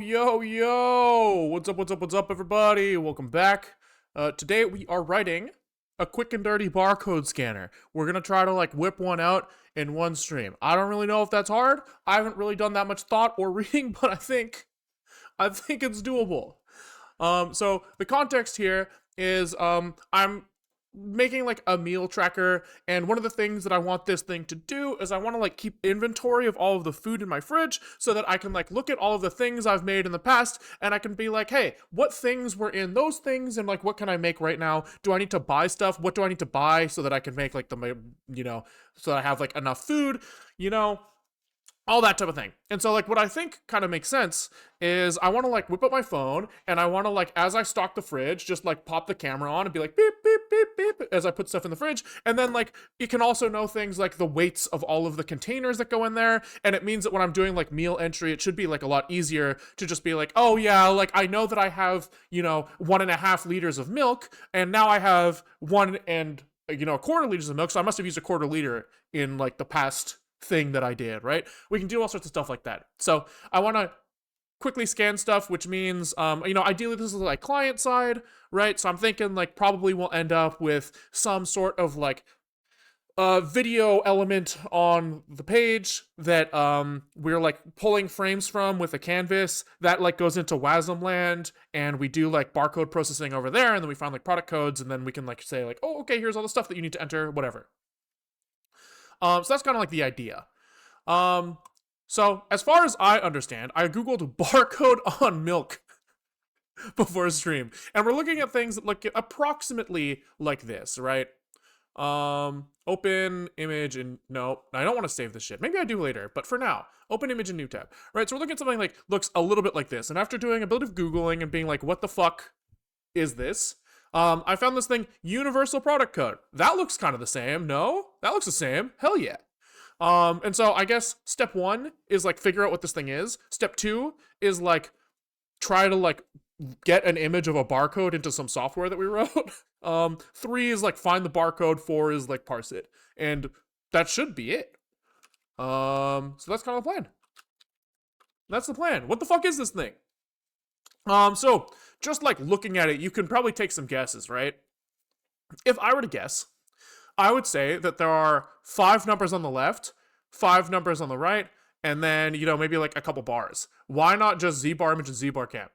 Yo! What's up, everybody? Welcome back. Today we are writing a quick and dirty barcode scanner. We're gonna try to whip one out in one stream. I don't really know if that's hard. I haven't really done that much thought or reading, but I think it's doable. So the context here is I'm making a meal tracker, and one of the things that I want this thing to do is I want to keep inventory of all of the food in my fridge so that I can look at all of the things I've made in the past, and I can be like, hey, what things were in those things, and what can I make right now? Do I need to buy stuff? What do I need to buy so that I can make so that I have enough food, all that type of thing. And so what I think kind of makes sense is I want to whip up my phone, and I want to as I stock the fridge, just pop the camera on and be like beep beep beep beep as I put stuff in the fridge. And then it can also know things like the weights of all of the containers that go in there, and it means that when I'm doing meal entry, it should be a lot easier to just be oh yeah, I know that I have 1.5 liters of milk, and now I have one and a quarter liters of milk, so I must have used a quarter liter in the past thing that I did, right? We can do all sorts of stuff like that. So I want to quickly scan stuff, which means, ideally this is client side, right? So I'm thinking probably we'll end up with some sort of video element on the page that we're pulling frames from with a canvas that goes into WASM land, and we do barcode processing over there, and then we find product codes, and then we can say oh, okay, here's all the stuff that you need to enter, whatever. So that's kind of the idea. So as far as I understand, I googled barcode on milk before a stream, and we're looking at things that look approximately like this, right? Open image and no, I don't want to save this shit. Maybe I do later, but for now, open image in new tab, right? So we're looking at something looks a little bit like this, and after doing a bit of googling and being what the fuck is this? I found this thing, universal product code. That looks kind of the same. No? That looks the same. Hell yeah. And so I guess step 1 is figure out what this thing is. Step 2 is try to get an image of a barcode into some software that we wrote. 3 is find the barcode. 4 is parse it. And that should be it. So that's kind of the plan. That's the plan. What the fuck is this thing? So just looking at it, you can probably take some guesses, right? If I were to guess, I would say that there are 5 numbers on the left, 5 numbers on the right, and then, maybe a couple bars. Why not just zbar image and zbar cam?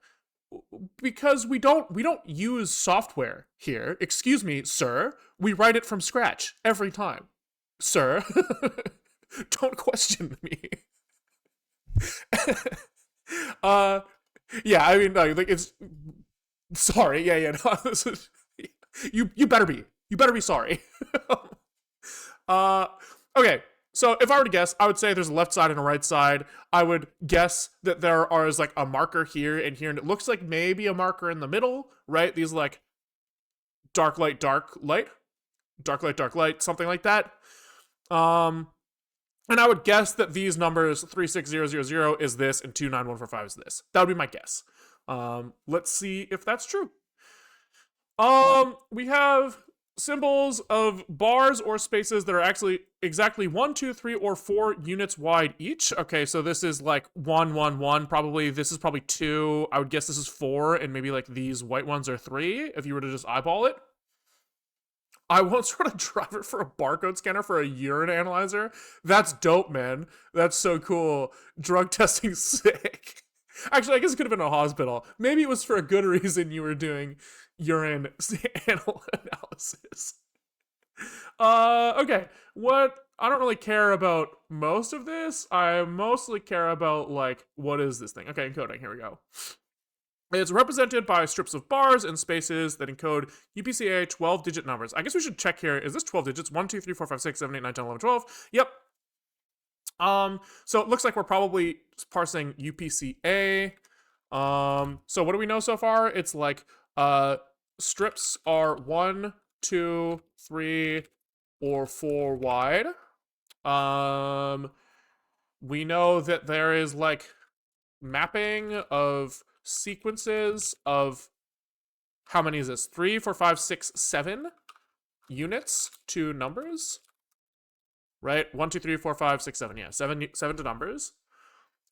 Because we don't use software here. Excuse me, sir. We write it from scratch every time. Sir, don't question me. Yeah, I mean, no, it's sorry. Yeah, no, this is you better be sorry. Okay. So if I were to guess, I would say there's a left side and a right side. I would guess that there is a marker here and here, and it looks like maybe a marker in the middle, right? These dark light, dark light, dark light, dark light, something like that. And I would guess that these numbers 36000 is this and 29145 is this. That would be my guess. Let's see if that's true. We have symbols of bars or spaces that are actually exactly 1, 2, 3, or 4 units wide each. Okay, so this is 1, 1, 1. Probably this is probably 2. I would guess this is 4, and maybe these white ones are 3. If you were to just eyeball it. I once wrote a driver for a barcode scanner for a urine analyzer. That's dope, man. That's so cool. Drug testing sick. Actually, I guess it could have been a hospital. Maybe it was for a good reason you were doing urine analysis. Okay. I don't really care about most of this. I mostly care about, what is this thing? Okay, encoding. Here we go. It's represented by strips of bars and spaces that encode UPCA 12-digit numbers. I guess we should check here. Is this 12 digits? 1, 2, 3, 4, 5, 6, 7, 8, 9, 10, 11, 12. Yep. So it looks like we're probably parsing UPCA. So what do we know so far? It's strips are 1, 2, 3, or 4 wide. We know that there is mapping of sequences of how many is this? 3, 4, 5, 6, 7 units to numbers, right? 1, 2, 3, 4, 5, 6, 7. Yeah, seven to numbers.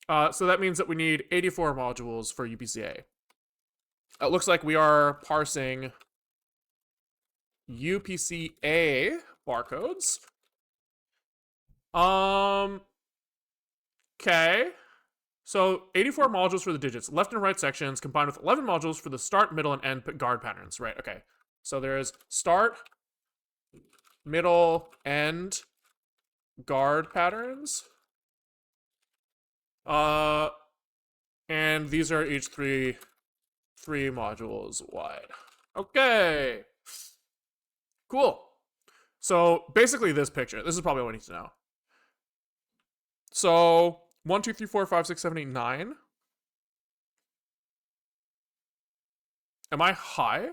So that means that we need 84 modules for UPCA. It looks like we are parsing UPCA barcodes. Okay. So 84 modules for the digits, left and right sections, combined with 11 modules for the start, middle, and end guard patterns. Right, okay. So there's start, middle, end, guard patterns. And these are each three modules wide. Okay. Cool. So basically this picture, this is probably what we need to know. So 1, 2, 3, 4, 5, 6, 7, 8, 9. Am I high?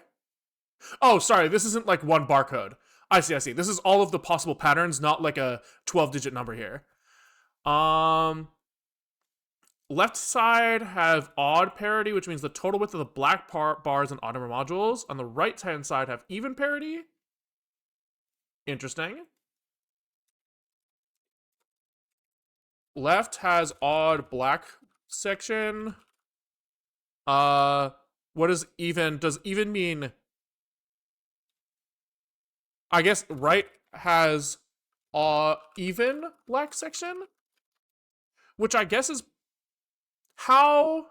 Oh, sorry, this isn't like one barcode. I see. This is all of the possible patterns, not like a 12-digit number here. Left side have odd parity, which means the total width of the black bars and odd number modules. On the right hand side have even parity. Interesting. Left has odd black section. What is even? Does even mean? I guess right has even black section, which I guess is how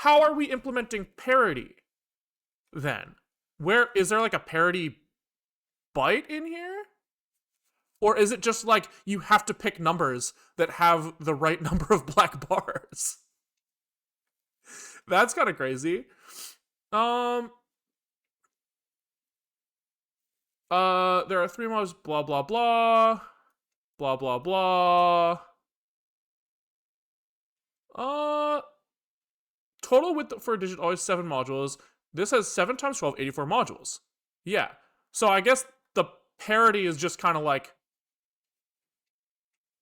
are we implementing parity then? Where is there like a parity byte in here? Or is it just like you have to pick numbers that have the right number of black bars? That's kind of crazy. There are 3 mods, blah, blah, blah. Blah, blah, blah. Total width for a digit always 7 modules. This has 7 times 12, 84 modules. Yeah. So I guess the parity is just kind of like,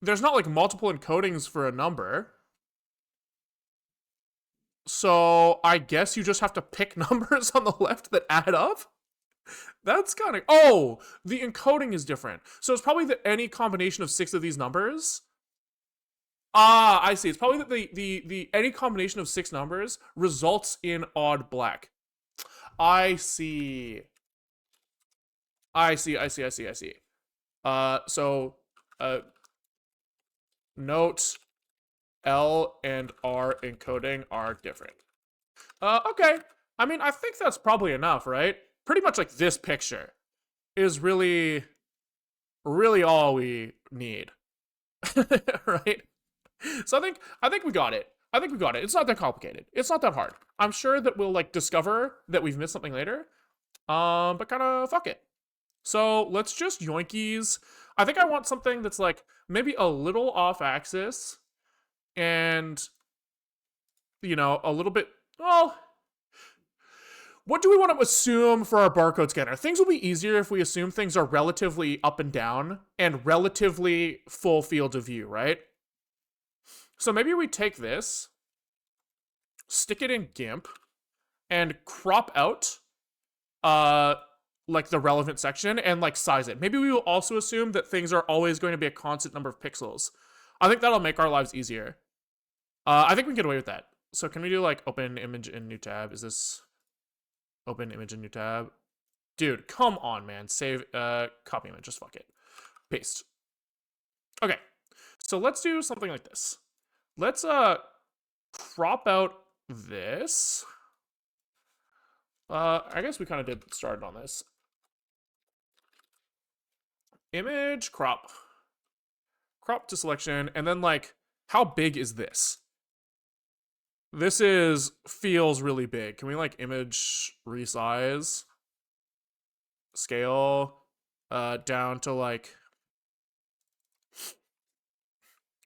there's not like multiple encodings for a number. So I guess you just have to pick numbers on the left that add up. That's kind of, oh, the encoding is different. So it's probably that any combination of 6 of these numbers. Ah, I see. It's probably that the any combination of 6 numbers results in odd black. I see. Note L and R encoding are different. Okay. I mean, I think that's probably enough, right? Pretty much like this picture is really all we need. Right? So I think we got it. It's not that complicated. It's not that hard. I'm sure that we'll like discover that we've missed something later. But kind of fuck it. So let's just yoinkies. I think I want something that's like maybe a little off axis and, you know, a little bit, well, what do we want to assume for our barcode scanner? Things will be easier if we assume things are relatively up and down and relatively full field of view, right? So maybe we take this, stick it in GIMP, and crop out like the relevant section and like size it. Maybe we will also assume that things are always going to be a constant number of pixels. I think that'll make our lives easier. I think we can get away with that. So can we do like open image in new tab? Is this open image in new tab? Dude, come on, man. Save, copy image, just fuck it. Paste. Okay, so let's do something like this. Let's crop out this. I guess we kind of did start on this. Image, crop to selection, and then like, how big is this? This feels really big. Can we like image resize? Scale down to like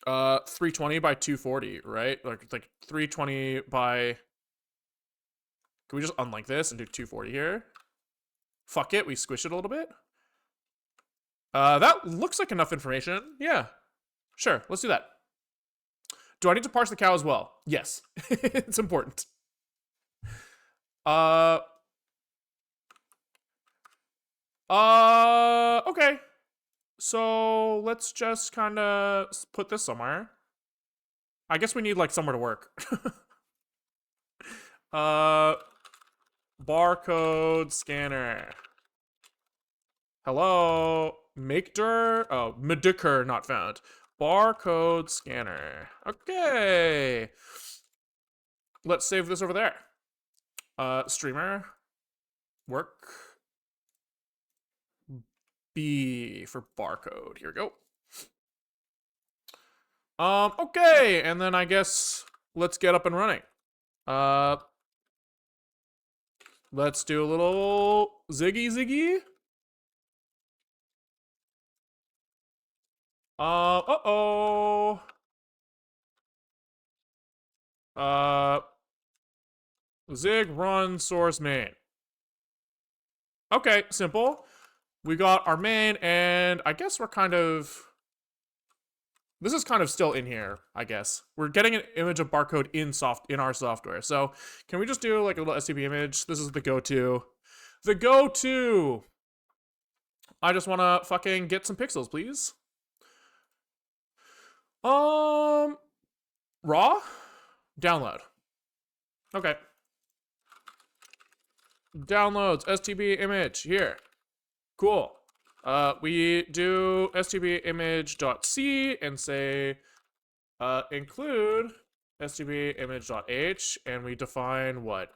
320 by 240, right? Like 320 by, can we just unlink this and do 240 here? Fuck it, we squish it a little bit. That looks like enough information. Yeah, sure, let's do that. Do I need to parse the cow as well? Yes, it's important. Okay. So let's just kind of put this somewhere. I guess we need like somewhere to work. uh, barcode scanner. Hello, Maker. Oh, Mediker not found. Barcode scanner. Okay. Let's save this over there. Streamer. Work. B for barcode. Here we go. Okay, and then I guess let's get up and running. Let's do a little ziggy. Uh-oh. Zig run source main. Okay, simple. We got our main, and I guess we're kind of... This is kind of still in here, I guess. We're getting an image of barcode in our software. So can we just do like a little STP image? This is the go-to. The go-to! I just want to fucking get some pixels, please. Raw? Download. Okay. Downloads, STB image, here. Cool. We do stb image.c and say include stb image.h, and we define what?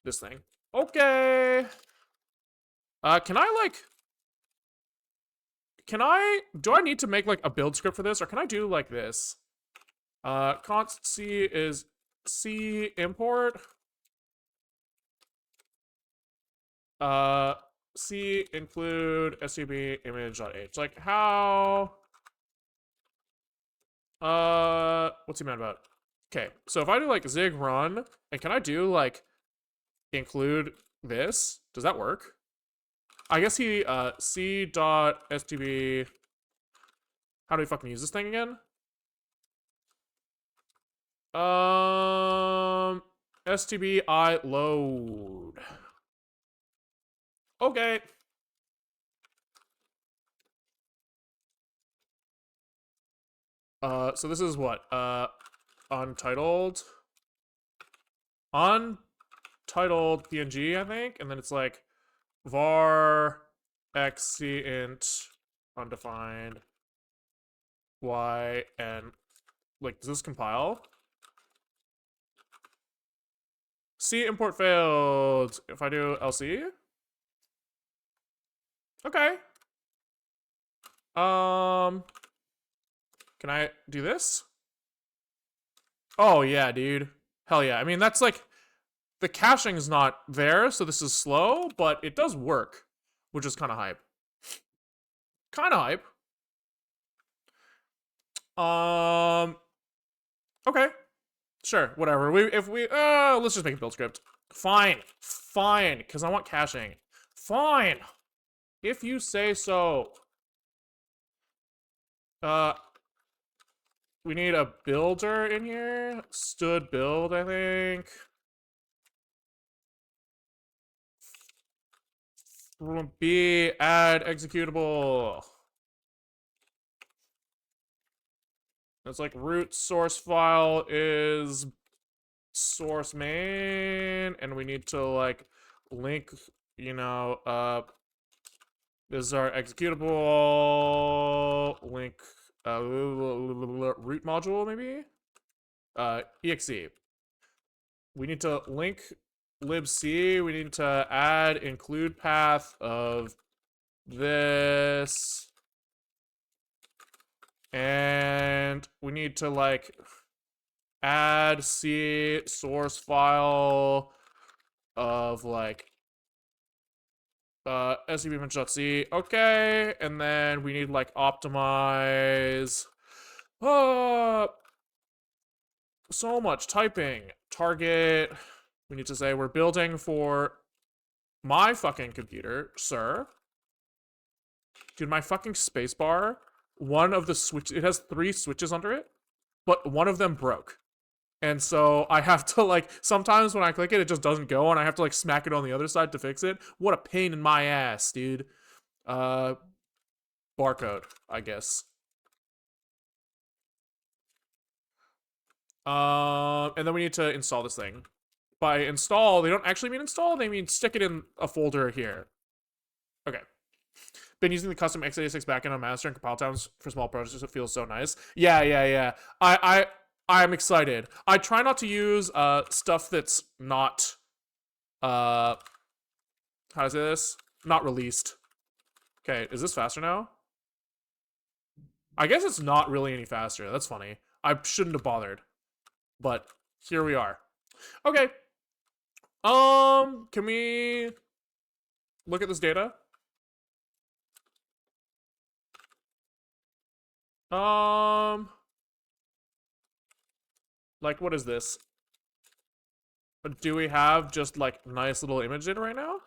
This thing. Okay. Do I need to make like a build script for this, or can I do like this? Const c is c import. C include stb image.h. Like how? What's he mad about? Okay, so if I do like zig run, and can I do like include this? Does that work? I guess he c.stb. How do we fucking use this thing again? stb I load. Okay. So this is what? Untitled PNG, I think, and then it's like var xcint undefined y, and like, does this compile? C import failed. If I do LC? Okay. Can I do this? Oh yeah, dude. Hell yeah. I mean, that's like, the caching's not there, so this is slow, but it does work, which is kind of hype. Okay. Sure, whatever. Let's just make a build script. Fine, because I want caching. Fine, if you say so. We need a builder in here. Stood build, I think. B, add executable. It's like root source file is source main, and we need to like link, you know, this is our executable link, root module, maybe? Exe. We need to link libc, we need to add include path of this, and we need to like add c source file of like stb.c. Okay, and then we need like optimize. So much typing. Target. We need to say we're building for my fucking computer, sir. Dude, my fucking spacebar, one of the switch, it has 3 switches under it, but one of them broke. And so I have to like, sometimes when I click it, it just doesn't go, and I have to like smack it on the other side to fix it. What a pain in my ass, dude. barcode, I guess. And then we need to install this thing. By install, they don't actually mean install, they mean stick it in a folder here. Okay. Been using the custom x86 backend on master and compile times for small processes. It feels so nice. Yeah. I'm excited. I try not to use stuff that's not how do I say this? Not released. Okay, is this faster now? I guess it's not really any faster. That's funny. I shouldn't have bothered. But here we are. Okay. Can we look at this data? Like, what is this? Do we have just, like, nice little image data right now?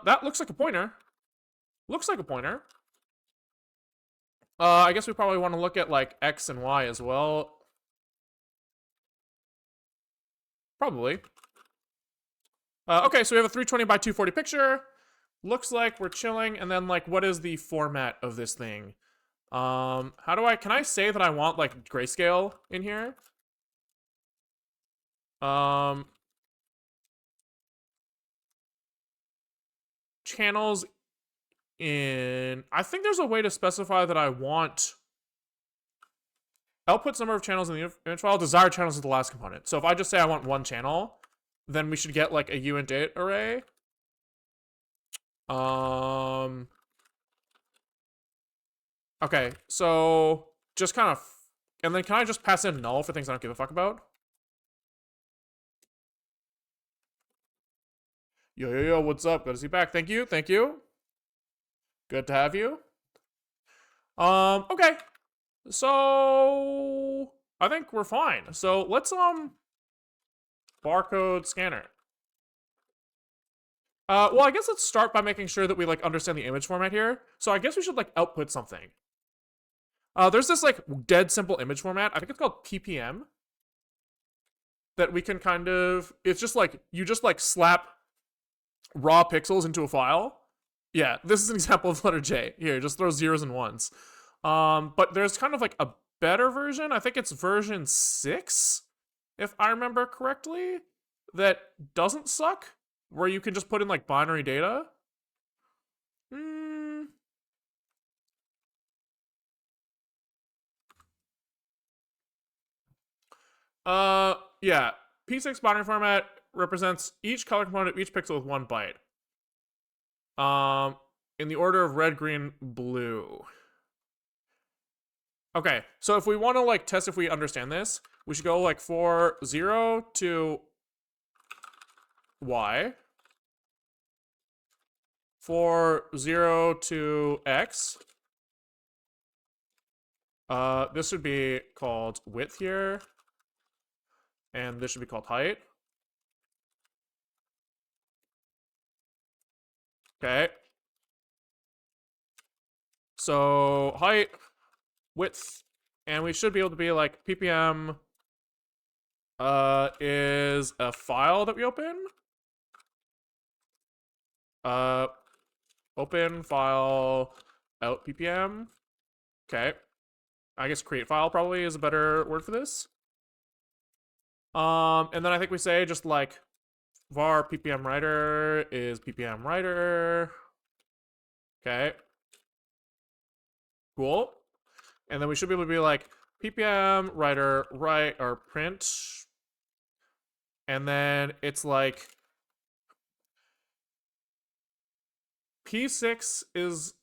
That looks like a pointer. Looks like a pointer. I guess we probably want to look at, like, X and Y as well. Probably. Okay, so we have a 320 by 240 picture. Looks like we're chilling, and then, like, what is the format of this thing? Can I say that I want, like, grayscale in here? Channels in... I think there's a way to specify that I want... Outputs number of channels in the image file. Desired channels is the last component. So if I just say I want one channel, then we should get, like, a uint8 array. Okay, so just kind of... And then can I just pass in null for things I don't give a fuck about? Yo, what's up? Good to see you back. Thank you. Good to have you. Okay. So I think we're fine. So let's barcode scanner. Well, I guess let's start by making sure that we, like, understand the image format here. So I guess we should, like, output something. There's this, like, dead simple image format. I think it's called PPM. That we can kind of... It's just, like, you just, like, slap raw pixels into a file. Yeah, this is an example of letter J. Here, just throw zeros and ones. But there's kind of, like, a better version. I think it's version 6, if I remember correctly, that doesn't suck, where you can just put in, like, binary data. Yeah. P6 binary format represents each color component of each pixel with 1 byte. In the order of red, green, blue. Okay, so if we want to, like, test if we understand this, we should go, like, for 0 to Y. For 0 to X. This should be called width here. And this should be called height. Okay. So height, width, and we should be able to be like ppm is a file that we open. Open file out ppm. Okay. I guess create file probably is a better word for this. And then I think we say just like var ppm writer is ppm writer. Okay. Cool. And then we should be able to be like ppm writer write or print. And then it's like P6 is,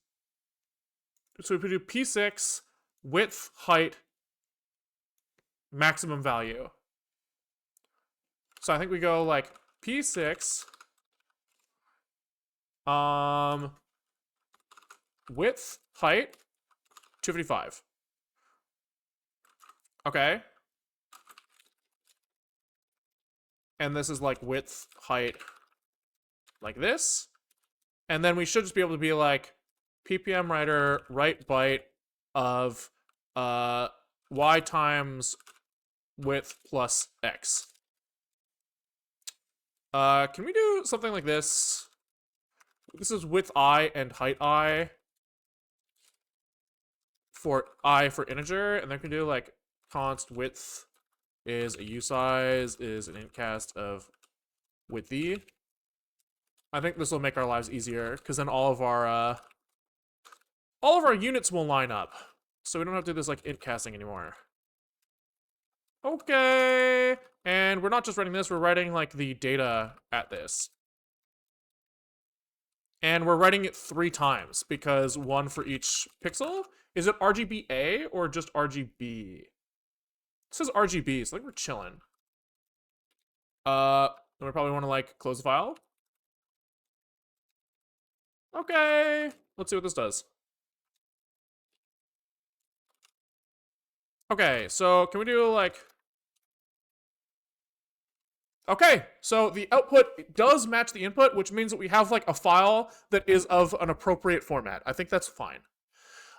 so we do P6 width height maximum value. So I think we go like P6 width height 255. Okay. And this is like width height like this. And then we should just be able to be like ppm writer write byte of y times width plus x. Can we do something like this? This is width I and height I for integer, and then we can do like const width is a usize is an int cast of widthy. I think this will make our lives easier because then all of our units will line up, so we don't have to do this like int casting anymore. Okay, and we're not just writing this; we're writing like the data at this. And we're writing it 3 times because 1 for each pixel. Is it RGBA or just RGB? It says RGB, so I think we're chilling. We probably want to like close the file. Okay, let's see what this does. Okay, so can we do like... Okay, so the output does match the input, which means that we have like a file that is of an appropriate format. I think that's fine.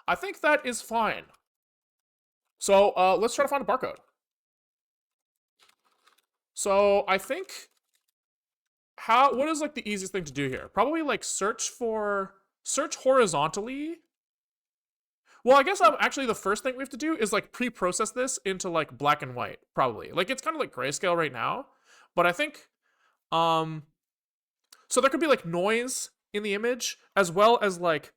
I think that is fine. So let's try to find a barcode. So I think what is like the easiest thing to do here? Probably like search horizontally. Well, I guess actually the first thing we have to do is like pre-process this into like black and white, probably. Like it's kind of like grayscale right now, but I think so there could be like noise in the image as well as like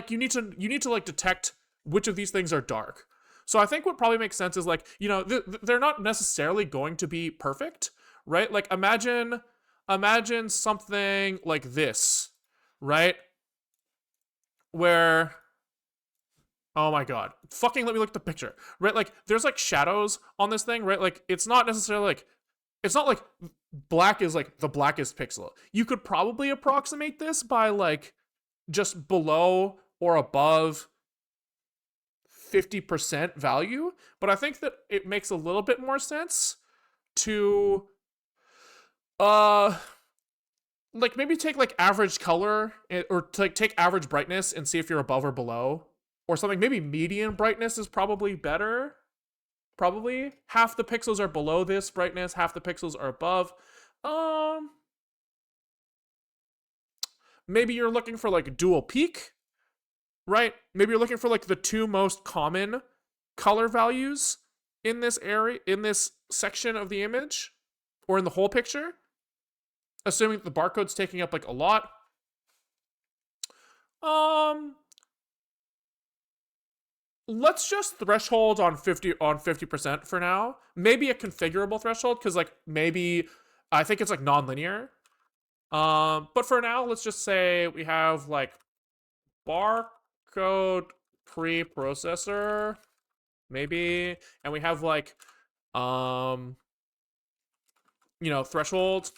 you need to like detect which of these things are dark. So I think what probably makes sense is like, you know, they're not necessarily going to be perfect, right? Like imagine something like this, right? Where, oh my god, fucking let me look at the picture, right? Like there's like shadows on this thing, right? Like it's not necessarily like, it's not like black is like the blackest pixel. You could probably approximate this by like just below or above 50% value, but I think that it makes a little bit more sense to like maybe take like average color or like take average brightness and see if you're above or below or something. Maybe median brightness is probably better. Probably half the pixels are below this brightness, half the pixels are above. Maybe you're looking for like dual peak, right? Maybe you're looking for like the 2 most common color values in this area, in this section of the image, or in the whole picture, assuming that the barcode's taking up like a lot. Let's just threshold on 50% for now. Maybe a configurable threshold, because like maybe I think it's like non-linear. But for now, let's just say we have like barcode preprocessor, maybe, and we have like you know, threshold,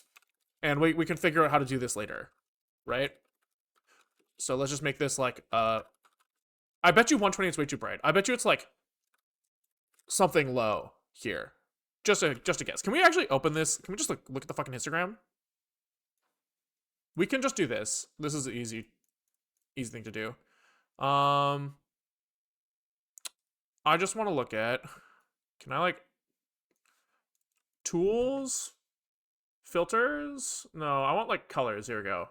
and we can figure out how to do this later, right? So let's just make this like I bet you 120 is way too bright. I bet you it's like something low here. Just a guess. Can we actually open this? Can we just look at the fucking histogram? We can just do this. This is an easy thing to do. I just want to look at, can I like tools, filters? No, I want like colors. Here we go.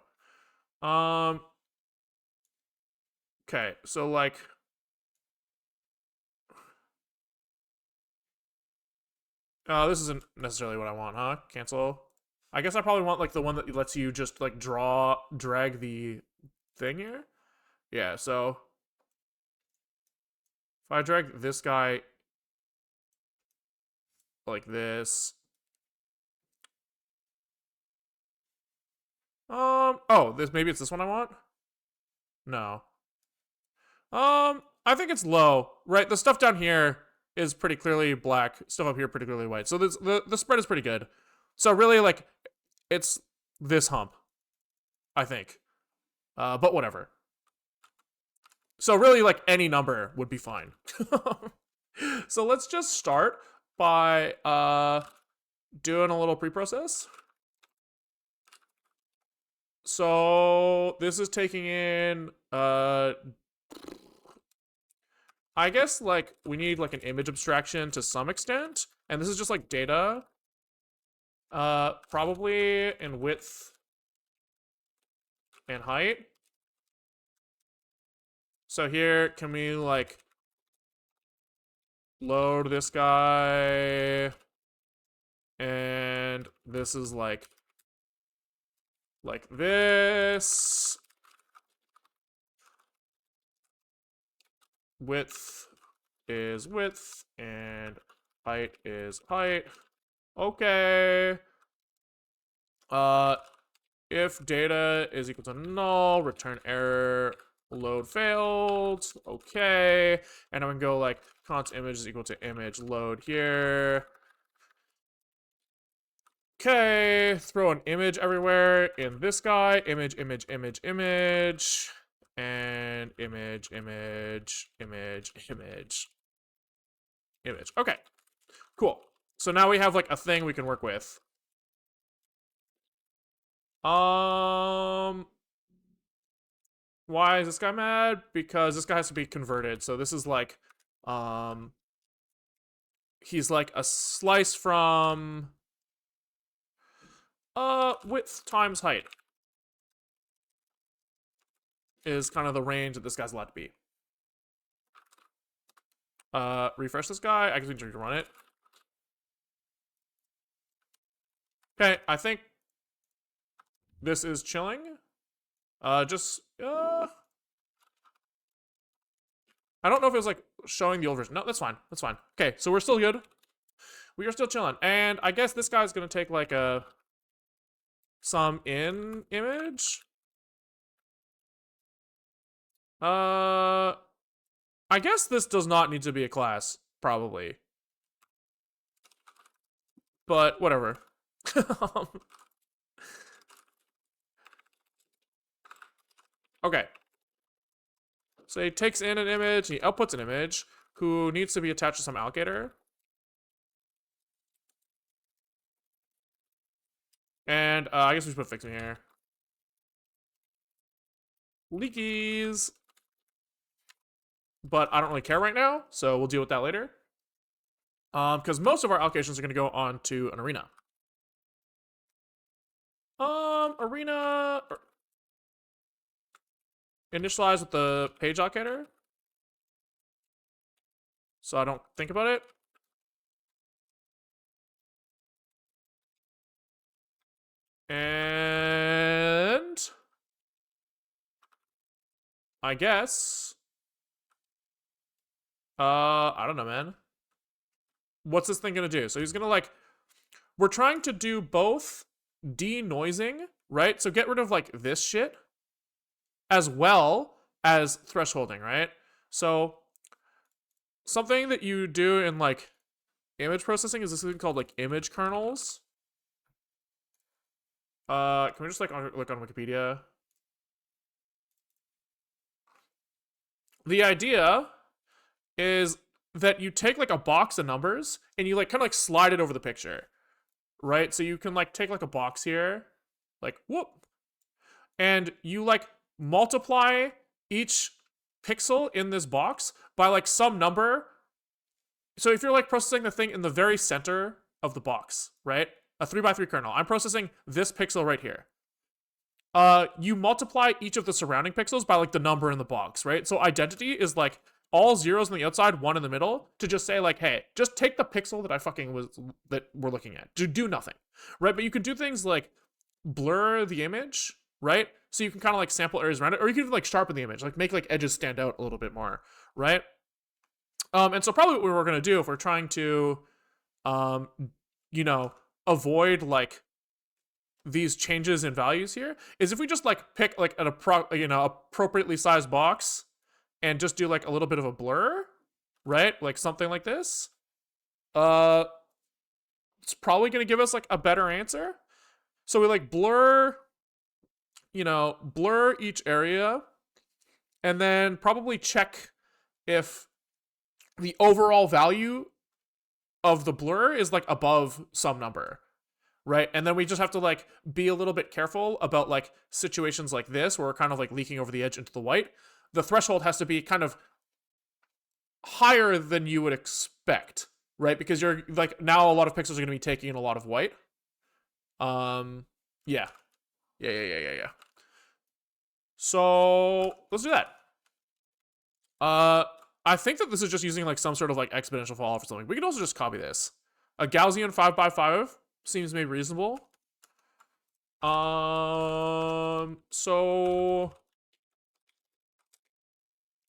Okay, so like this isn't necessarily what I want, huh? Cancel. I guess I probably want like the one that lets you just like drag the thing here. Yeah, so if I drag this guy like this. Oh, maybe it's this one I want? No. I think it's low, right? The stuff down here is pretty clearly black. Stuff up here pretty clearly white. So the spread is pretty good. So really, like, it's this hump, I think. But whatever. So really, like, any number would be fine. So let's just start by doing a little preprocess. So this is taking in I guess like we need like an image abstraction to some extent. And this is just like data. Probably in width and height. So here, can we like load this guy? And this is like this. Width is width and height is height. Okay. If data is equal to null, return error, load failed. Okay. And I'm gonna go like const image is equal to image load here. Okay, throw an image everywhere in this guy. Image, image, image, image. And image, image, image, image, image. Okay, cool. So now we have like a thing we can work with. Why is this guy mad? Because this guy has to be converted. So this is like, he's like a slice from width times height is kind of the range that this guy's allowed to be. Refresh this guy. I guess we can run it. Okay, I think this is chilling. I don't know if it was like showing the old version. No, that's fine. That's fine. Okay, so we're still good. We are still chilling. And I guess this guy's gonna take like some in image. I guess this does not need to be a class, probably. But whatever. Okay. So he takes in an image, he outputs an image, who needs to be attached to some allocator. And I guess we should put fix in here. Leakies. But I don't really care right now, so we'll deal with that later. Because most of our allocations are going to go on to an arena. Arena... Initialize with the page allocator. So I don't think about it. And... I guess... I don't know, man. What's this thing gonna do? So he's gonna like... We're trying to do both denoising, right? So get rid of like this shit, as well as thresholding, right? So something that you do in like image processing is this thing called like image kernels. Can we just like look on Wikipedia? The idea is that you take like a box of numbers and you like kind of like slide it over the picture, right? So you can like take like a box here, like whoop, and you like multiply each pixel in this box by like some number. So if you're like processing the thing in the very center of the box, right? A 3x3 kernel. I'm processing this pixel right here. You multiply each of the surrounding pixels by like the number in the box, right? So identity is like all zeros on the outside, one in the middle, to just say like, hey, just take the pixel that I fucking that we're looking at. Do nothing, right? But you can do things like blur the image, right? So you can kind of like sample areas around it, or you can even like sharpen the image, like make like edges stand out a little bit more, right? And so probably what we're gonna do if we're trying to, you know, avoid like these changes in values here is if we just like pick like an appropriately sized box and just do like a little bit of a blur, right? Like something like this. It's probably gonna give us like a better answer. So we like blur, blur each area and then probably check if the overall value of the blur is like above some number, right? And then we just have to like be a little bit careful about like situations like this where we're kind of like leaking over the edge into the white. The threshold has to be kind of higher than you would expect, right? Because you're like now a lot of pixels are going to be taking in a lot of white. Yeah. Yeah. So let's do that. I think that this is just using like some sort of like exponential fall off or something. We can also just copy this. A Gaussian 5x5 seems maybe reasonable. So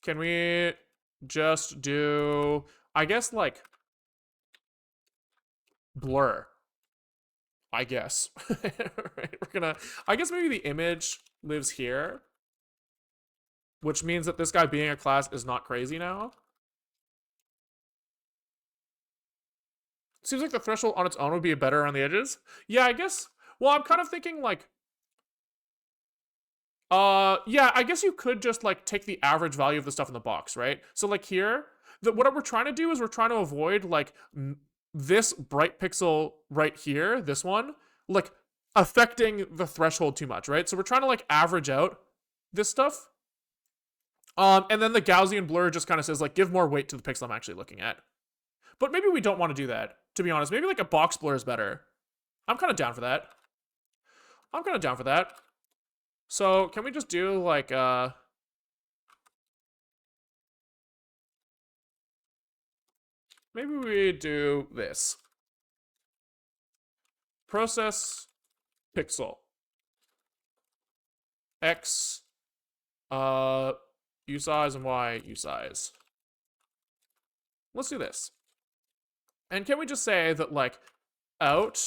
can we just do, I guess, like blur? I guess. Right, we're gonna, I guess maybe the image lives here, which means that this guy being a class is not crazy now. Seems like the threshold on its own would be better around the edges. Yeah, I guess. Well, I'm kind of thinking like, yeah, I guess you could just like take the average value of the stuff in the box, right? So like here, what we're trying to do is we're trying to avoid like this bright pixel right here, this one, like affecting the threshold too much, right? So we're trying to like average out this stuff. And then the Gaussian blur just kind of says like give more weight to the pixel I'm actually looking at. But maybe we don't want to do that, to be honest. Maybe like a box blur is better. I'm kind of down for that. So can we just do like maybe we do this. Process pixel. X U size and Y U size. Let's do this. And can we just say that like out,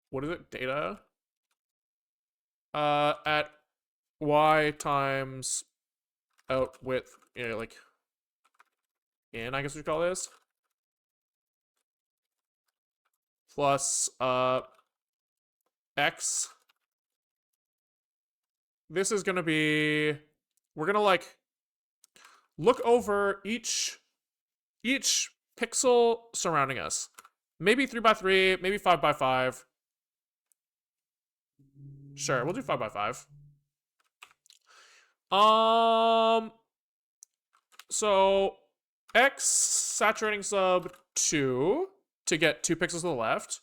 what is it, data? At Y times out width, you know, like in, I guess we call this. Plus X. This is gonna be, we're gonna like look over each pixel surrounding us. Maybe 3x3, maybe 5x5. Sure, we'll do 5x5. So X saturating sub 2 to get 2 pixels to the left.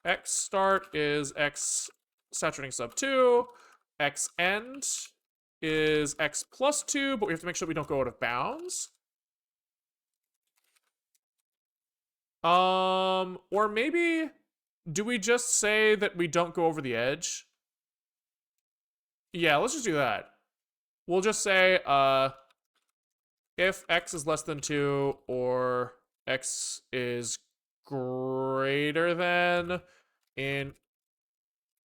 X start is X saturating sub 2. X end is X plus 2, but we have to make sure we don't go out of bounds. Or maybe, do we just say that we don't go over the edge? Yeah, let's just do that. We'll just say, if X is less than 2 or X is greater than in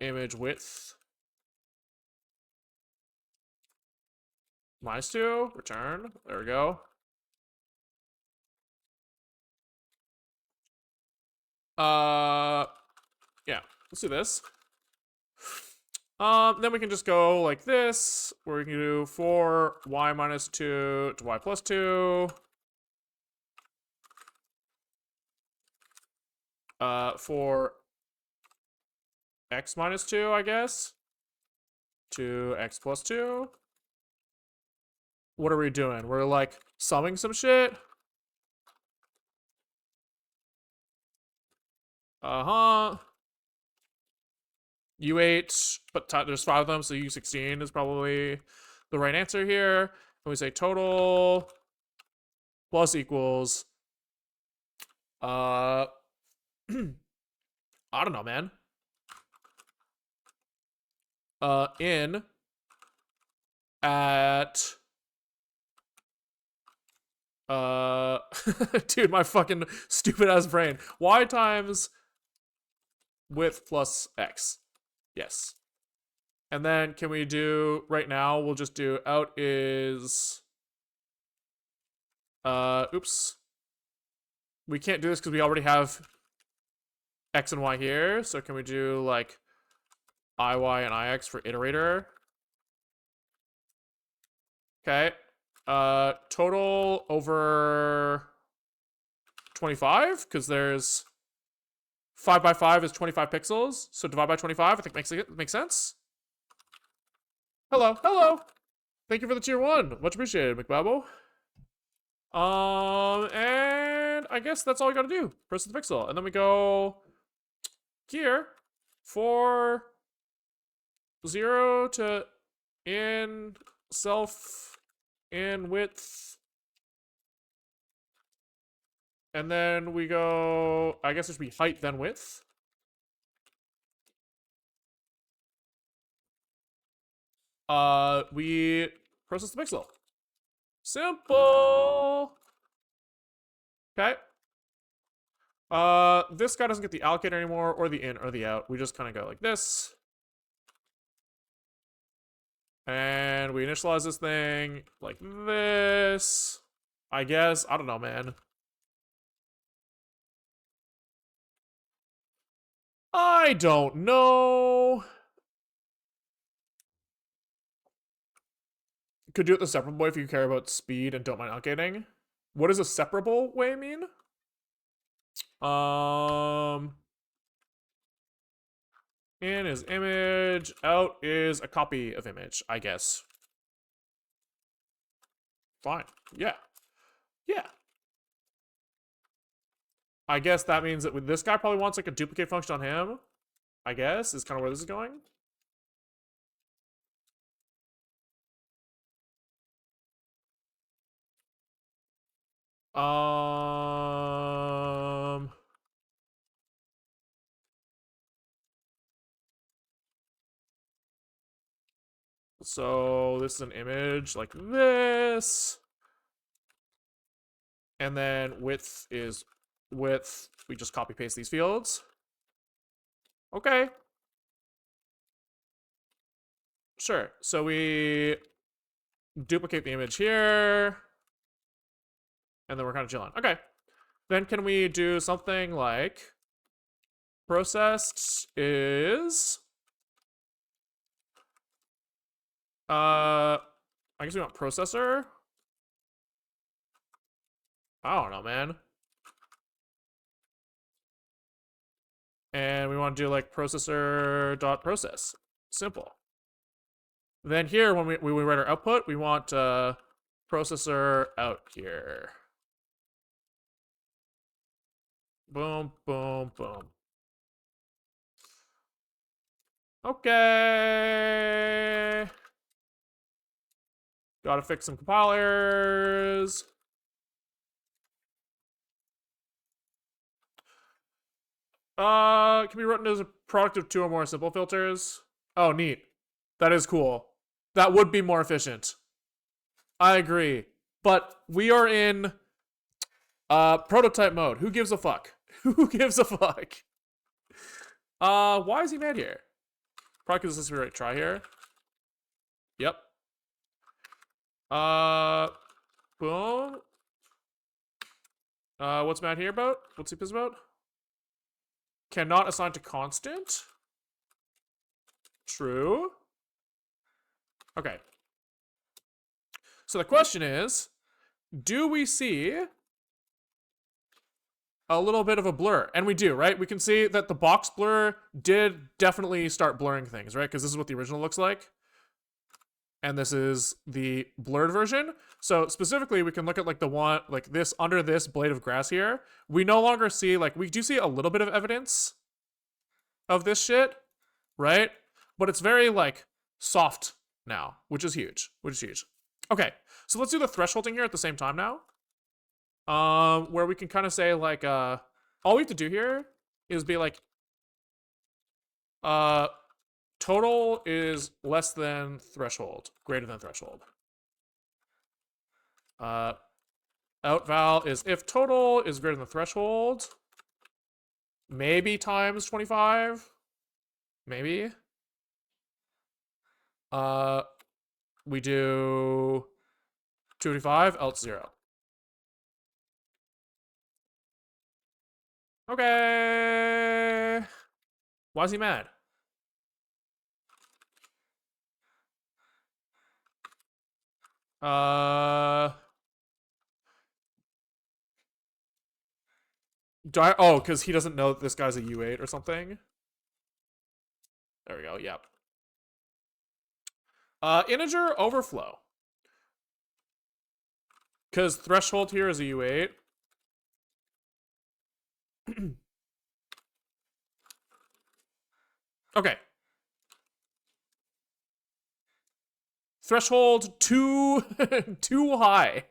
image width -2, return. There we go. Yeah, let's do this. Then we can just go like this, where we can do 4 y minus 2 to y plus 2. For x minus 2, I guess, to x plus 2. What are we doing? We're like summing some shit. U8, but there's 5 of them, so U16 is probably the right answer here. And we say total plus equals, I don't know, man. In at dude, my fucking stupid ass brain. Y times width plus x. Yes. And then can we do right now, we'll just do out is oops. We can't do this because we already have x and y here. So can we do like IY and IX for iterator? Okay. Total over 25, because there's 5x5 is 25 pixels. So divide by 25, I think makes sense. Hello. Thank you for the tier 1. Much appreciated, McBabo. And And I guess that's all we gotta do. Press the pixel. And then we go here for 0 to in self in width. And then we go, I guess it should be height then width. We process the pixel. Simple. Okay. This guy doesn't get the allocator anymore, or the in, or the out. We just kind of go like this. And we initialize this thing like this. I guess. I don't know, man. I don't know. Could do it the separable way if you care about speed and don't mind allocating. What does a separable way mean? In is image, out is a copy of image, I guess. Fine. Yeah. Yeah. I guess that means that this guy probably wants like a duplicate function on him. I guess is kind of where this is going. So this is an image like this. And then width is width. We just copy paste these fields. Okay. Sure. So we duplicate the image here. And then we're kind of chilling. Okay. Then can we do something like processed is I guess we want processor. I don't know, man. And we want to do like processor.process. Simple. Then here, when we write our output, we want processor out here. Boom, boom, boom. Okay. Gotta fix some compile errors. Can be written as a product of 2 or more simple filters. Oh, neat. That is cool. That would be more efficient. I agree. But we are in prototype mode. Who gives a fuck? Who gives a fuck? Why is he mad here? Probably because this is the right try here. Yep. Boom. What's mad here about? What's he pissed about? Cannot assign to constant. True. Okay. So the question is, do we see a little bit of a blur? And we do, right? We can see that the box blur did definitely start blurring things, right? Because this is what the original looks like. And this is the blurred version. So specifically, we can look at like the one, like this, under this blade of grass here. We no longer see, like, we do see a little bit of evidence of this shit, right? But it's very, like, soft now, which is huge, Okay, so let's do the thresholding here at the same time now. Where we can kind of say, like, all we have to do here is be like, total is less than threshold, greater than threshold. Outval is if total is greater than threshold, maybe times 25, maybe. We do 255, else 0. Okay. Why is he mad? Oh, because he doesn't know that this guy's a U8 or something. There we go, yep. Integer overflow. Because threshold here is a U8. Okay. Threshold too too high.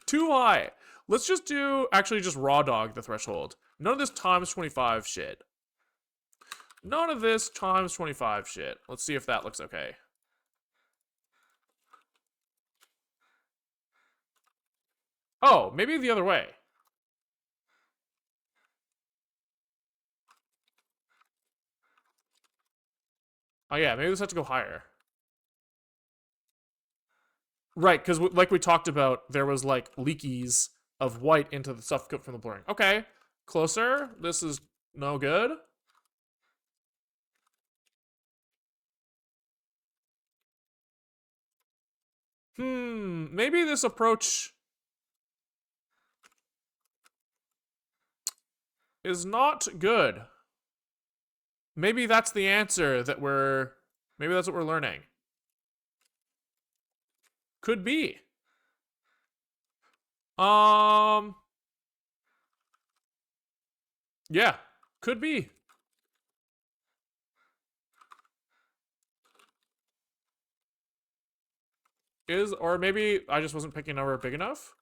Too high. Let's just do actually just raw dog the threshold. None of this times 25 shit. None of this times 25 shit. Let's see if that looks okay. Oh, maybe the other way. Oh yeah, maybe this has to go higher. Right, because like we talked about, there was like leakies of white into the stuff from the blurring. Okay, closer. This is no good. Maybe this approach is not good. Maybe that's the answer that maybe that's what we're learning. Could be. Yeah, could be. Or maybe I just wasn't picking a number big enough.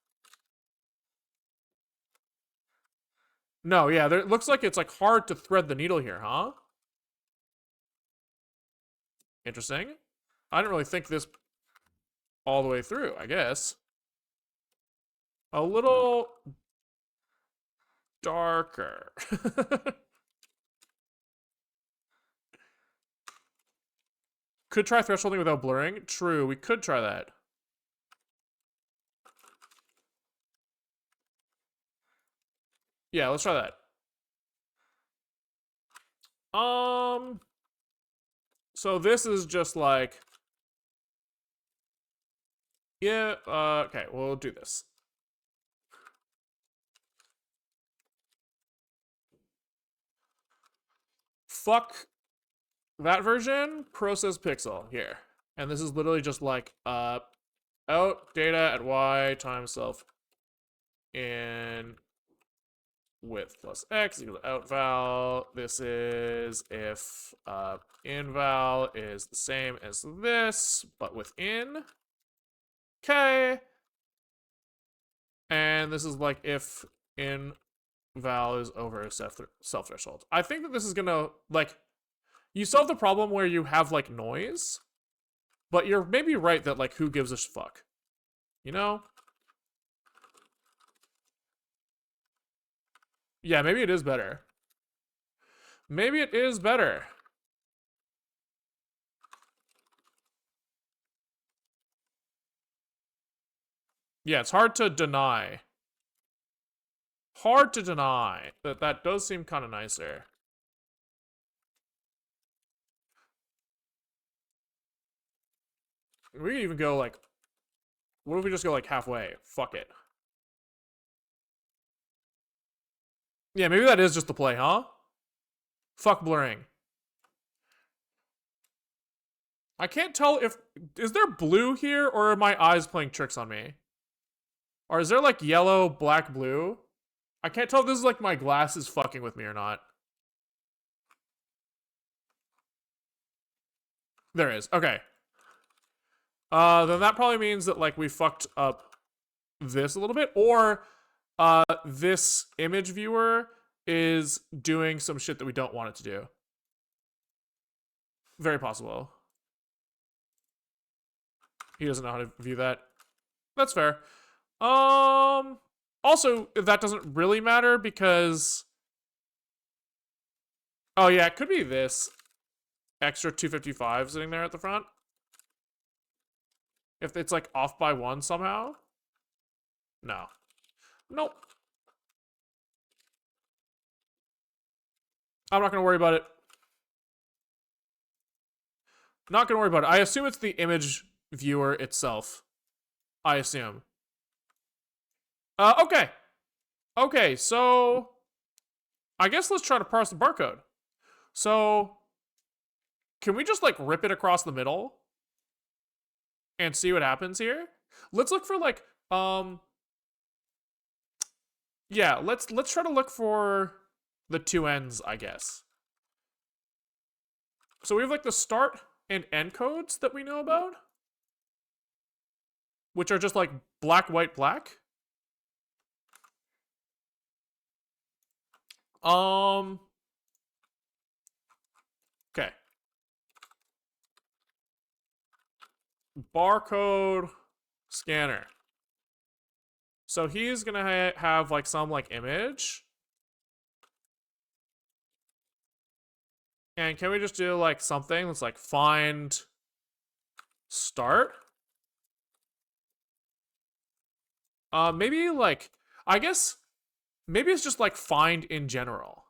No, yeah, it looks like it's like hard to thread the needle here, huh? Interesting. I didn't really think this all the way through, I guess. A little darker. Could try thresholding without blurring. True, we could try that. Yeah, let's try that. So this is just like, yeah, okay, we'll do this. Fuck that version, process pixel here. And this is literally just like, out data at y times self in width plus x equals out val. This is if in val is the same as this, but within. Okay. And this is like if in val is over self threshold. I think that this is gonna, like, you solve the problem where you have like noise, but you're maybe right that like who gives a fuck, you know? Yeah, maybe it is better. Maybe it is better. Yeah, it's hard to deny. Hard to deny that that does seem kind of nicer. We could even go like, what if we just go like halfway? Fuck it. Yeah, maybe that is just the play, huh? Fuck blurring. I can't tell if, is there blue here or are my eyes playing tricks on me? Or is there like yellow, black, blue? I can't tell if this is like my glasses fucking with me or not. There is. Okay. Then that probably means that like we fucked up this a little bit, or this image viewer is doing some shit that we don't want it to do. Very possible. He doesn't know how to view that. That's fair. Also, that doesn't really matter because, oh yeah, it could be this extra 255 sitting there at the front. If it's like off by one somehow. No. Nope. I'm not gonna worry about it. Not gonna worry about it. I assume it's the image viewer itself. I assume. Okay. Okay, so I guess let's try to parse the barcode. So can we just like rip it across the middle and see what happens here? Let's look for like, Yeah, let's try to look for the two ends, I guess. So we have like the start and end codes that we know about, which are just like black, white, black. Okay. Barcode scanner. So he's gonna have like some like image. And can we just do like something that's like find start? Maybe like, I guess, maybe it's just like find in general.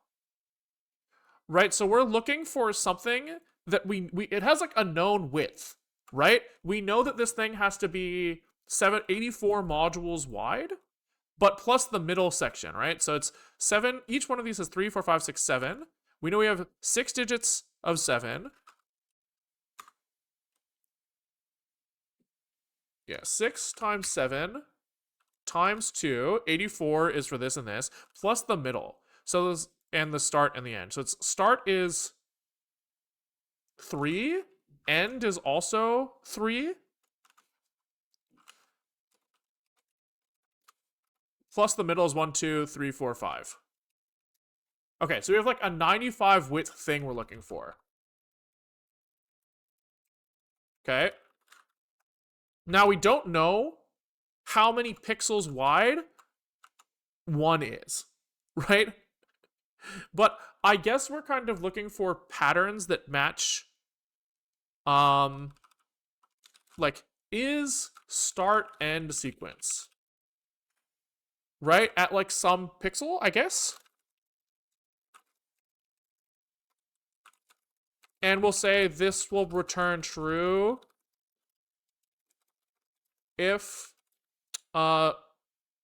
Right? So we're looking for something that we it has like a known width, right? We know that this thing has to be 84 modules wide, but plus the middle section, right? So it's 7, each one of these is 3, 4, 5, 6, 7. We know we have 6 digits of 7. Yeah, 6 times 7 times 2, 84 is for this and this, plus the middle. So this, and the start and the end. So it's start is 3, end is also 3, plus the middle is 1, 2, 3, 4, 5. Okay, so we have like a 95 width thing we're looking for. Okay. Now we don't know how many pixels wide 1 is, right? But I guess we're kind of looking for patterns that match, like, is start end sequence, right? At like some pixel, I guess. And we'll say this will return true if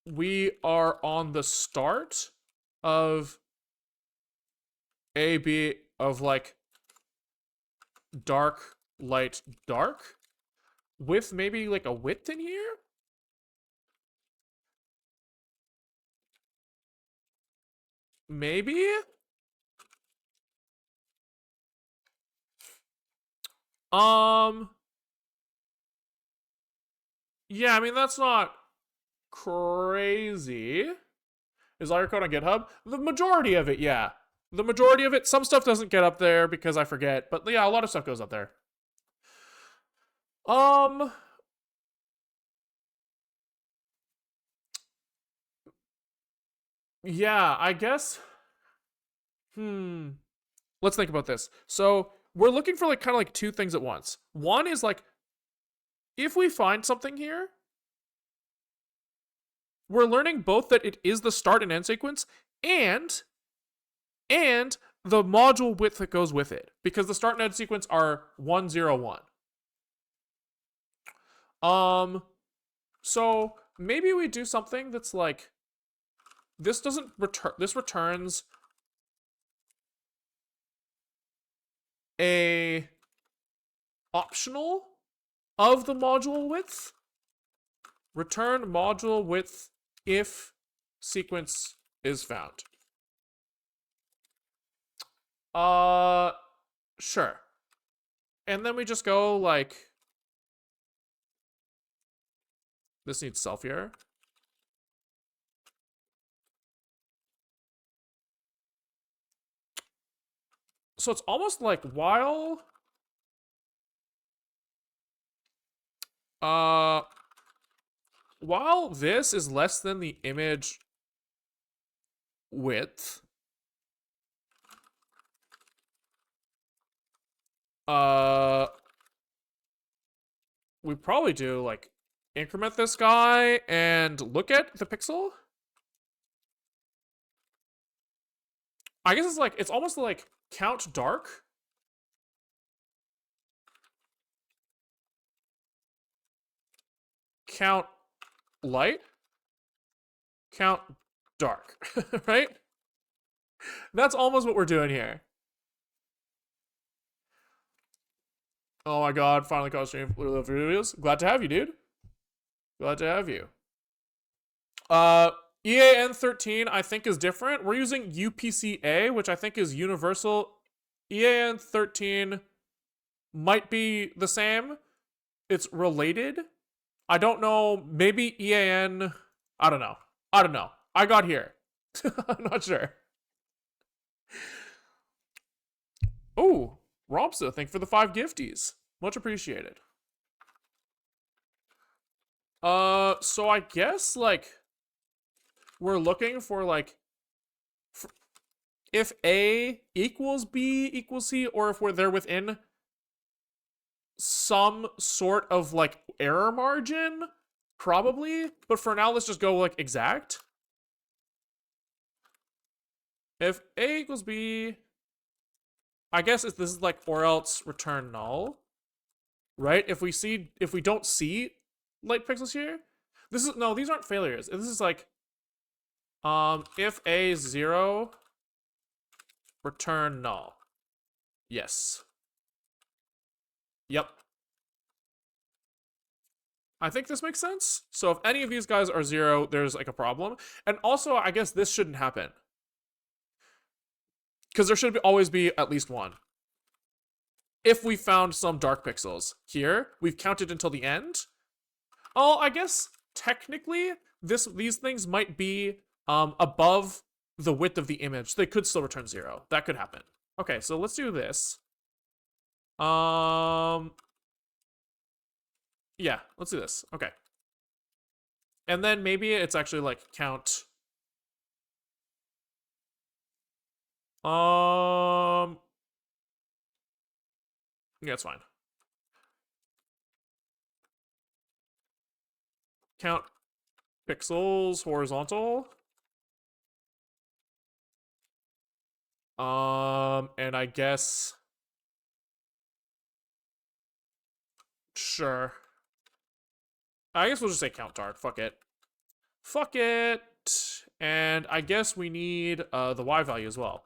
we are on the start of A, B, of like dark, light, dark, with maybe like a width in here. Maybe? Yeah, I mean, that's not crazy. Is all your code on GitHub? The majority of it, yeah. The majority of it, some stuff doesn't get up there because I forget, but yeah, a lot of stuff goes up there. Yeah, I guess. Let's think about this. So we're looking for like kind of like two things at once. One is like, if we find something here, we're learning both that it is the start and end sequence and the module width that goes with it, because the start and end sequence are 1, 0, 1. So maybe we do something that's like, this doesn't return, this returns a optional of the module width. Return module width if sequence is found. Sure. And then we just go like, this needs self here. So it's almost like while this is less than the image width, we probably do like increment this guy and look at the pixel. I guess it's like, it's almost like count dark. Count light. Count dark, right? That's almost what we're doing here. Oh my god, finally caught stream. Literally love your videos. Glad to have you, dude. Glad to have you. EAN 13 I think is different. We're using UPCA, which I think is universal. EAN 13 might be the same. It's related. I don't know. Maybe EAN. I don't know. I don't know. I got here. I'm not sure. Oh, Robsa, thank you for the 5 gifties. Much appreciated. So I guess, like, we're looking for, like, if A equals B equals C, or if they're within some sort of, like, error margin, probably. But for now, let's just go, like, exact. If A equals B, I guess this is like, or else return null, right? If we don't see light pixels here, no, these aren't failures. This is like, if A is 0, return null. Yes. Yep. I think this makes sense. So if any of these guys are 0, there's like a problem. And also, I guess this shouldn't happen, because there should always be at least one. If we found some dark pixels here, we've counted until the end. Oh, I guess technically these things might be above the width of the image. They could still return 0. That could happen. Okay, so let's do this. Yeah, let's do this. Okay. And then maybe it's actually like count. Yeah, it's fine. Count pixels horizontal. And I guess, sure. I guess we'll just say count dark. Fuck it. Fuck it. And I guess we need the Y value as well.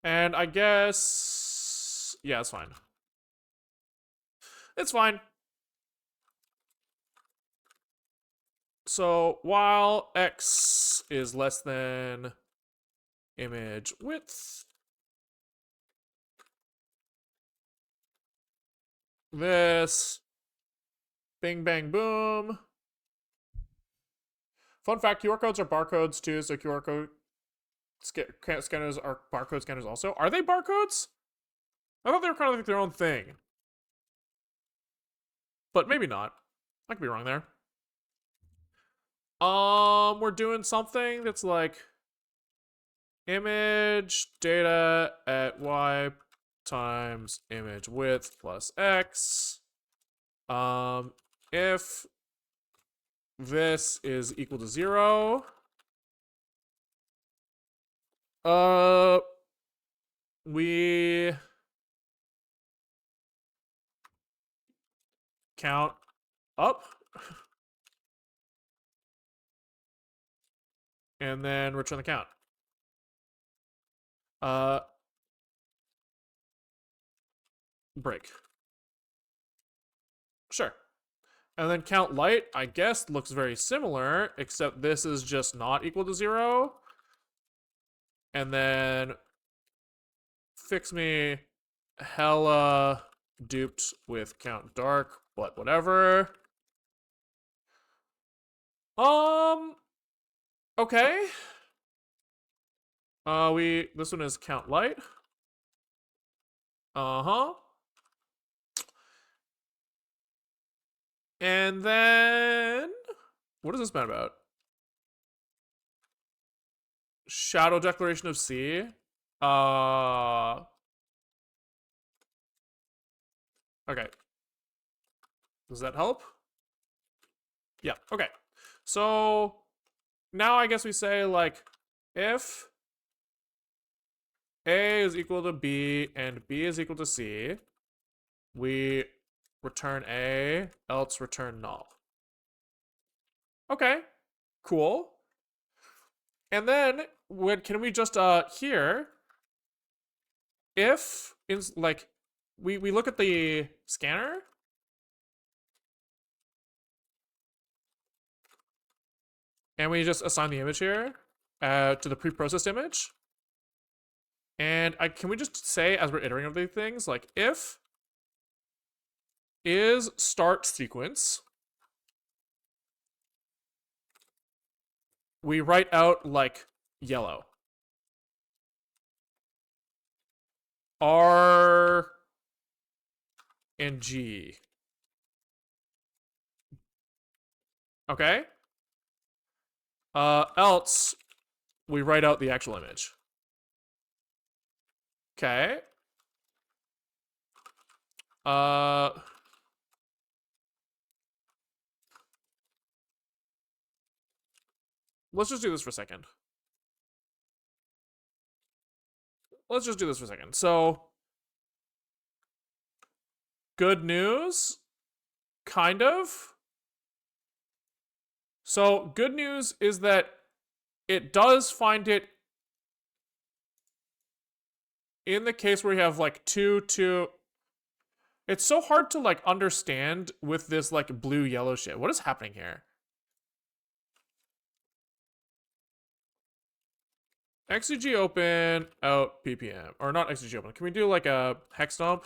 And I guess, yeah, it's fine. It's fine. So while X is less than image width, this, bing, bang, boom. Fun fact, QR codes are barcodes too, so QR code scanners are barcode scanners also. Are they barcodes? I thought they were kind of like their own thing. But maybe not. I could be wrong there. We're doing something that's like image data at Y times image width plus X. If this is equal to 0, we count up and then return the count. Break. Sure. And then count light, I guess, looks very similar, except this is just not equal to 0. And then fix me hella duped with count dark, but whatever. Okay. This one is count light. Uh-huh. And then, what is this been about? Shadow declaration of C. Okay. Does that help? Yeah, okay. So now I guess we say, like, if A is equal to B and B is equal to C, we return A, else return null. Okay, cool. And then can we just here, if in like we look at the scanner And we just assign the image here to the pre-processed image. And can we just say, as we're iterating over these things, like if is start sequence, we write out like yellow. R and G. Okay? Else, we write out the actual image. Okay. Let's just do this for a second. So, good news, kind of. So, good news is that it does find it in the case where we have like two. It's so hard to like understand with this like blue yellow shit. What is happening here? XCG open out ppm, or not XCG open. Can we do like a hex dump?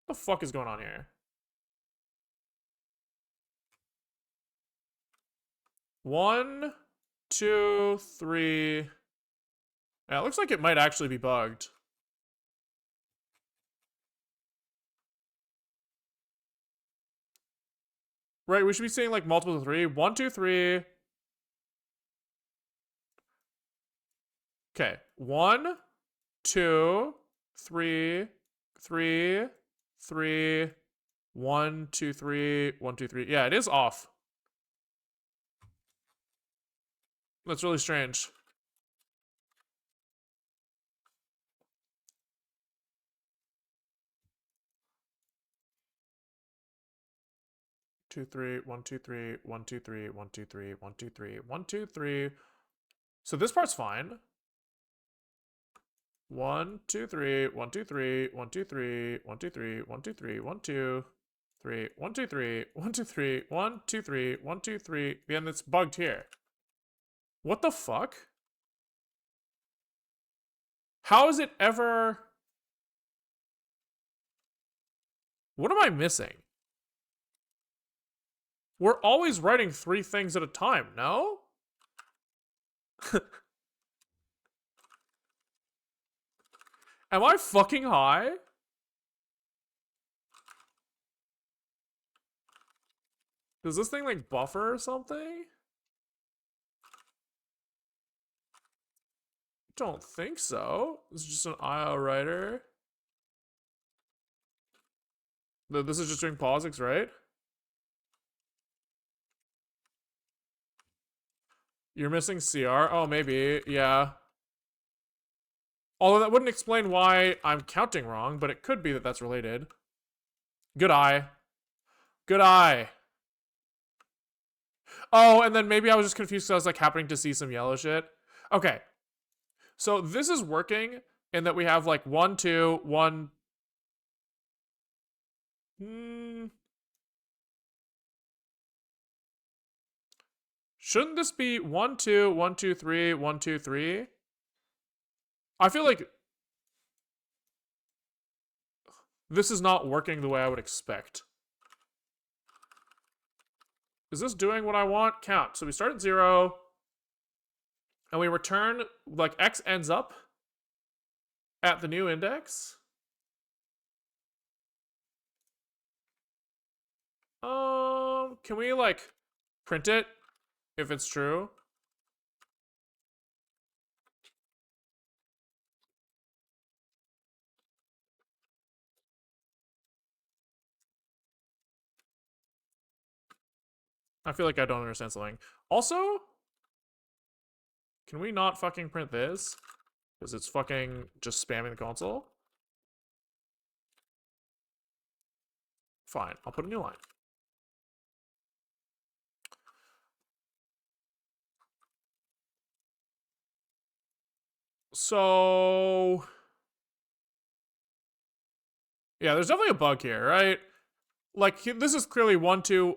What the fuck is going on here? 1, 2, 3. Yeah, it looks like it might actually be bugged. Right, we should be seeing like multiples of 3. 1, 2, 3. Okay. 1, 2, 3, 3, 3, 1, 2, 3, 1, 2, 3. Yeah, it is off. That's really strange. Two, three, 1, 2, 3, 1, 2, 3, 1, 2, 3, 1, 2, 3, 1, 2, 3. So this part's fine. 1, 2, 3, 1, 2, 3, 1, 2, 3, 1, 2, 3, 1, 2, 3, 1, 2, 3, 1, 2, 3, 1, 2, 3, 1, 2, 3, 1, 2, 3. Yeah, and it's bugged here. What the fuck? How is it ever... What am I missing? We're always writing 3 things at a time, no? Am I fucking high? Does this thing like buffer or something? Don't think so. This is just an IO writer. This is just doing POSIX, right? You're missing CR? Oh, maybe. Yeah. Although that wouldn't explain why I'm counting wrong, but it could be that that's related. Good eye. Good eye. Oh, and then maybe I was just confused because I was like happening to see some yellow shit. Okay. So this is working in that we have like 1, 2, 1. Shouldn't this be 1, 2, 1, 2, 3, 1, 2, 3? I feel like this is not working the way I would expect. Is this doing what I want? Count. So we start at 0. And we return, like, x ends up at the new index. Can we, like, print it if it's true? I feel like I don't understand something. Also, can we not fucking print this? Because it's fucking just spamming the console. Fine, I'll put a new line. So... yeah, there's definitely a bug here, right? Like, this is clearly 1, 2...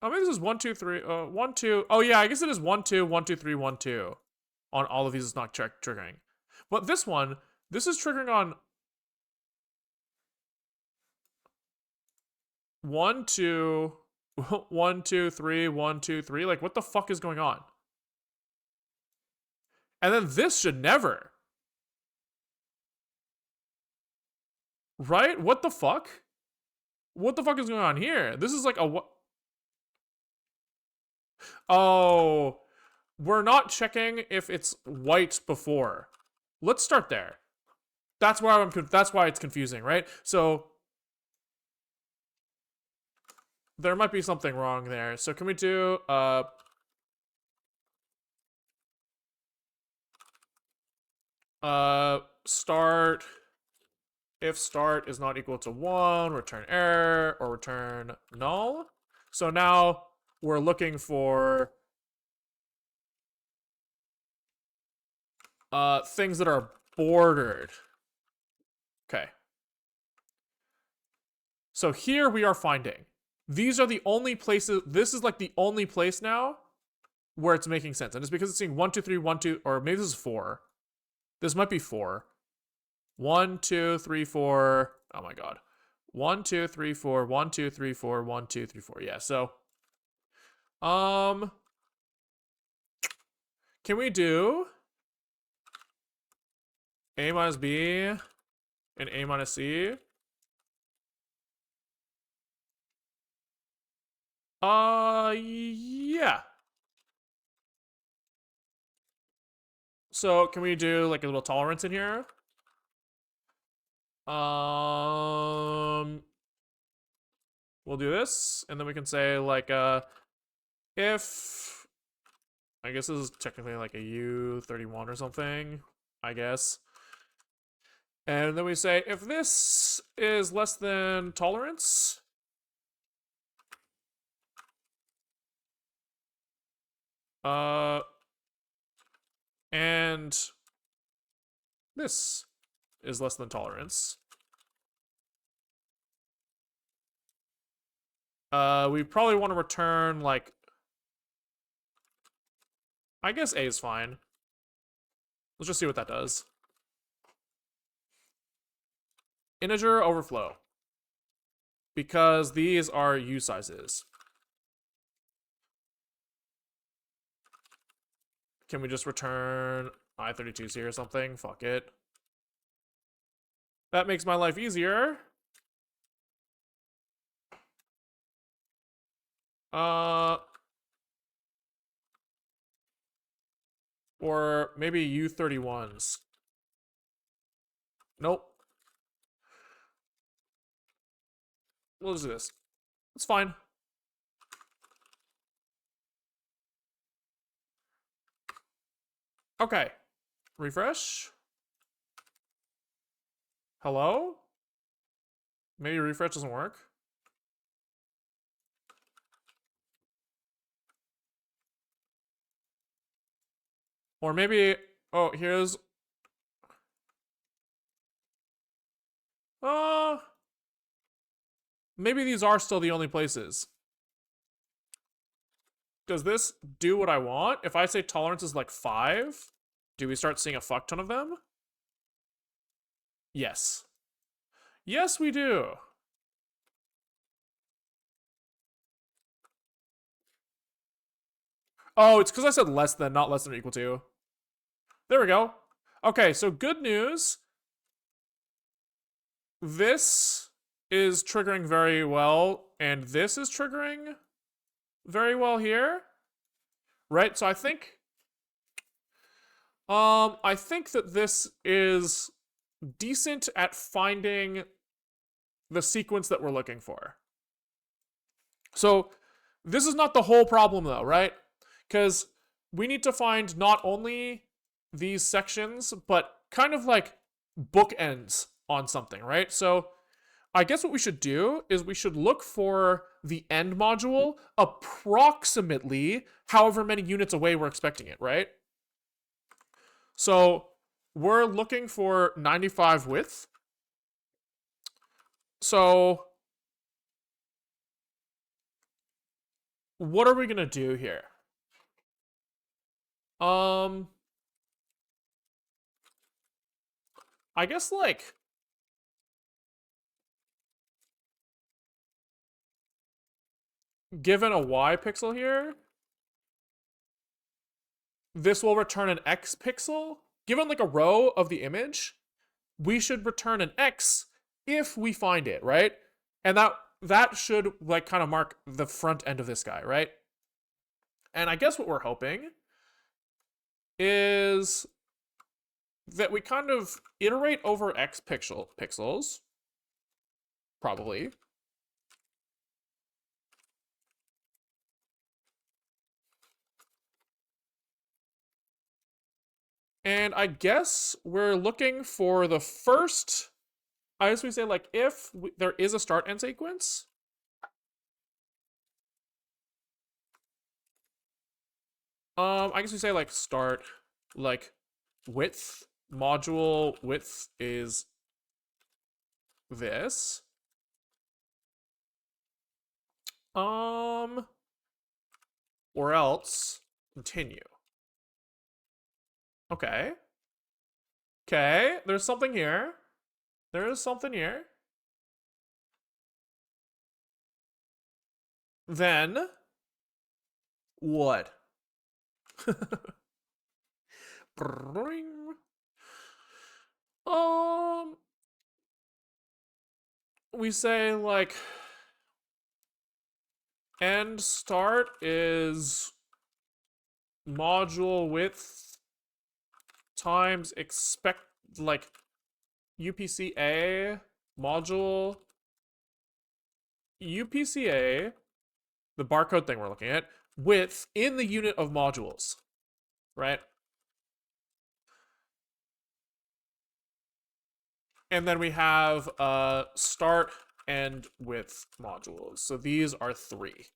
Oh, maybe this is 1, 2, 3. 1, 2. Oh, yeah, I guess it is 1, 2, 1, 2, 3, 1, 2. On all of these, it's not triggering. But this one, this is triggering on 1, 2, 1, 2, 3, 1, 2, 3. Like, what the fuck is going on? And then this should never. Right? What the fuck? What the fuck is going on here? This is like a what? Oh, we're not checking if it's white before. Let's start there. That's why that's why it's confusing, right? So there might be something wrong there. So can we do start, if start is not equal to 1, return error or return null. So now we're looking for things that are bordered. Okay. So here we are finding. These are the only places, this is like the only place now where it's making sense. And it's because it's seeing 1, 2, 3, 1, 2, or maybe this is 4. This might be 4. 1, 2, 3, 4. Oh my god. 1, 2, 3, 4. 1, 2, 3, 4. 1, 2, 3, 4. Yeah, so can we do A minus B and A minus C? Yeah. So can we do like a little tolerance in here? We'll do this, and then we can say like if, I guess this is technically like a U31 or something, I guess. And then we say if this is less than tolerance, and this is less than tolerance, we probably want to return like, I guess A is fine. Let's just see what that does. Integer overflow, because these are U sizes. Can we just return I32s here or something? Fuck it. That makes my life easier. Or maybe U31s. Nope. We'll just do this. It's fine. Okay. Refresh. Hello? Maybe refresh doesn't work. Or maybe, oh, here's, maybe these are still the only places. Does this do what I want? If I say tolerance is like 5, do we start seeing a fuck ton of them? Yes. Yes, we do. Oh, it's because I said less than, not less than or equal to. There we go. Okay, so good news. This is triggering very well, and this is triggering very well here. Right? So I think that this is decent at finding the sequence that we're looking for. So this is not the whole problem though, right? Because we need to find not only these sections, but kind of like bookends on something, right? So I guess what we should do is we should look for the end module approximately however many units away we're expecting it, right? So we're looking for 95 width. So what are we gonna do here? I guess like given a y pixel here, this will return an x pixel. Given like a row of the image, we should return an x if we find it, right? And that should like kind of mark the front end of this guy, right? And I guess what we're hoping is that we kind of iterate over x pixels, probably. And I guess we're looking for the first, I guess we say like if there is a start end sequence, I guess we say like start like width, module width is this. Or else continue. Okay. Okay, there's something here. There is something here. Then what? We say like end start is module width times expect like UPCA module UPCA, the barcode thing we're looking at, width in the unit of modules, right? And then we have start and width modules. So these are 3.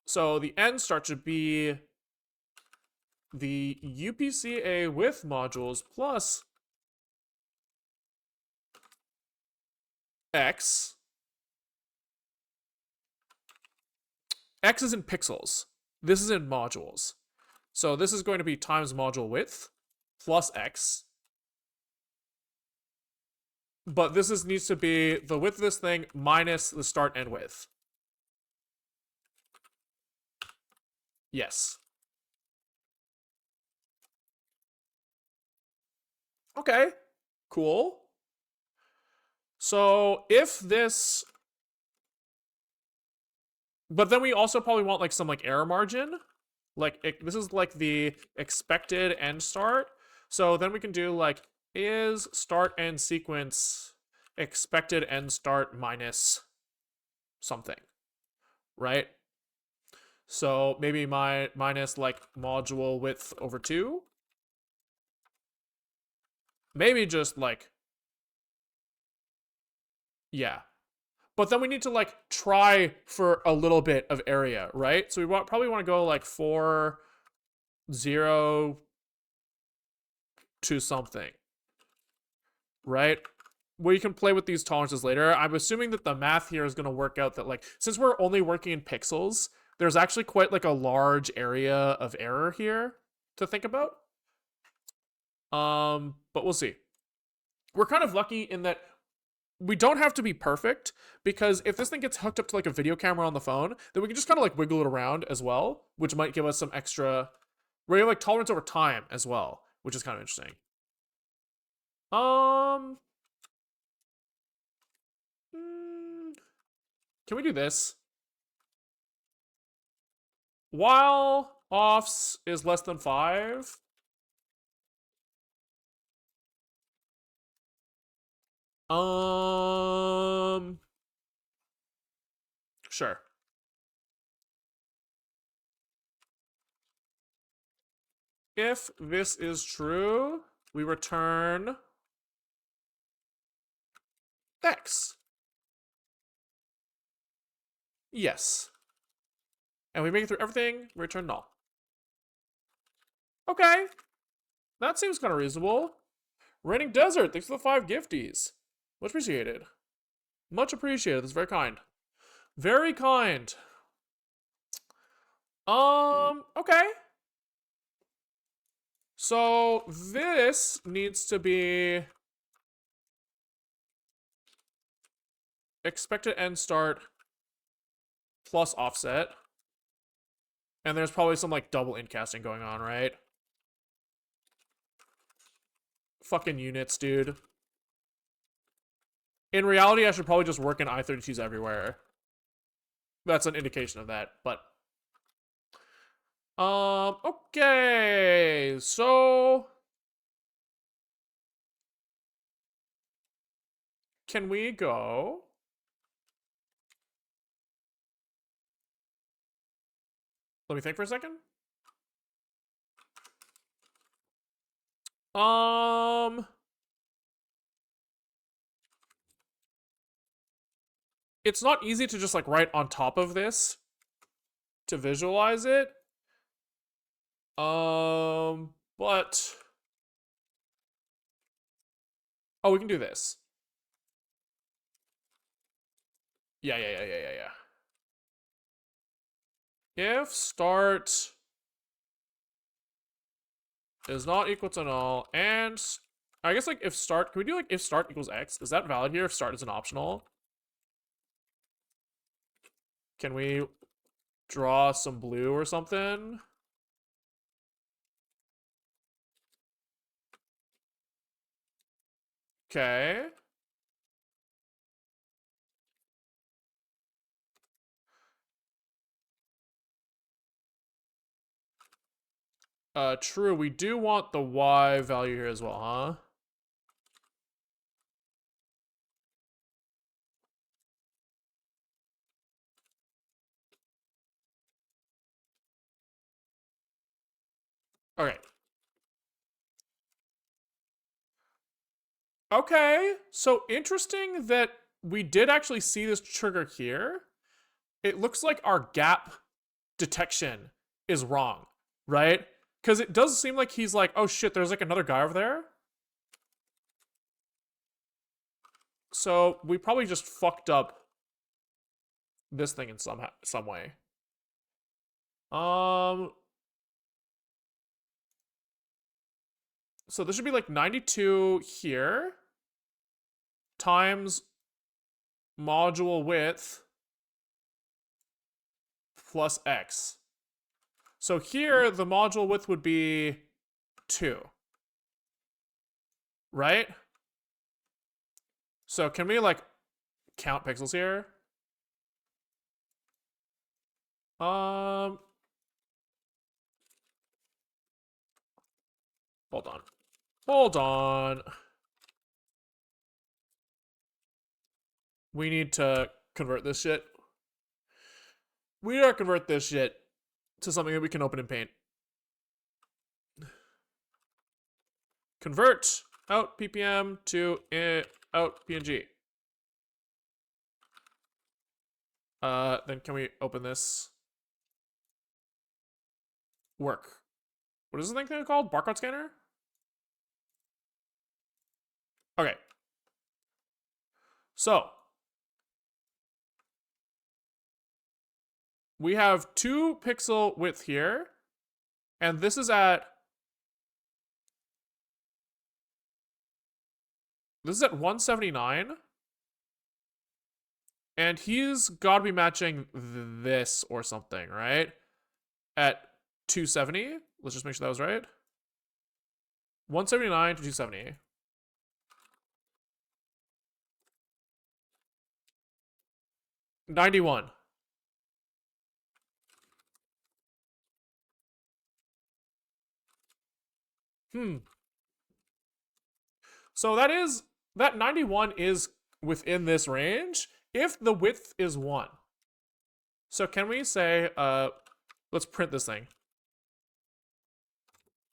So the end start should be the UPCA width modules plus x. X is in pixels. This is in modules. So this is going to be times module width plus x. But this needs to be the width of this thing minus the start and width. Yes. Okay, cool. So if this, but then we also probably want like some like error margin. Like this is like the expected end start. So then we can do like is start end sequence expected end start minus something, right? So maybe my minus like module width over 2. Maybe just like, yeah. But then we need to like try for a little bit of area, right? So we probably want to go like 4, 0 to something, right? We can play with these tolerances later. I'm assuming that the math here is going to work out that like, since we're only working in pixels, there's actually quite like a large area of error here to think about. But we'll see. We're kind of lucky in that we don't have to be perfect, because if this thing gets hooked up to like a video camera on the phone, then we can just kind of like wiggle it around as well, which might give us some extra, we have like tolerance over time as well, which is kind of interesting. Can we do this? While offs is less than 5. Sure. If this is true, we return x. Yes. And we make it through everything, we return null. Okay. That seems kind of reasonable. Raining Desert, thanks for the 5 gifties. Much appreciated. Much appreciated. That's very kind. Very kind. Okay. So this needs to be expected end start plus offset. And there's probably some like double incasting going on, right? Fucking units, dude. In reality, I should probably just work in I-32s everywhere. That's an indication of that, but okay. So can we go? Let me think for a second. It's not easy to just like write on top of this to visualize it. But oh, we can do this. Yeah. If start is not equal to null, and I guess like if start, can we do like if start equals x? Is that valid here if start is an optional? Can we draw some blue or something? Okay. True, we do want the y value here as well, huh? Okay. Okay, so interesting that we did actually see this trigger here. It looks like our gap detection is wrong, right? Because it does seem like he's like, oh shit, there's like another guy over there. So we probably just fucked up this thing in some way. So this should be like 92 here times module width plus x. So here the module width would be 2. Right? So can we like count pixels here? Hold on. Hold on. We need to convert this shit. We gotta convert this shit to something that we can open in Paint. Convert out ppm to out png. Then can we open this? Work. What is this thing called? Barcode scanner? Okay. So we have 2 pixel width here, and this is at 179, and he's got to be matching this or something, right? At 270. Let's just make sure that was right. 179 to 270. $91. So that 91 is within this range if the width is 1. So can we say, let's print this thing.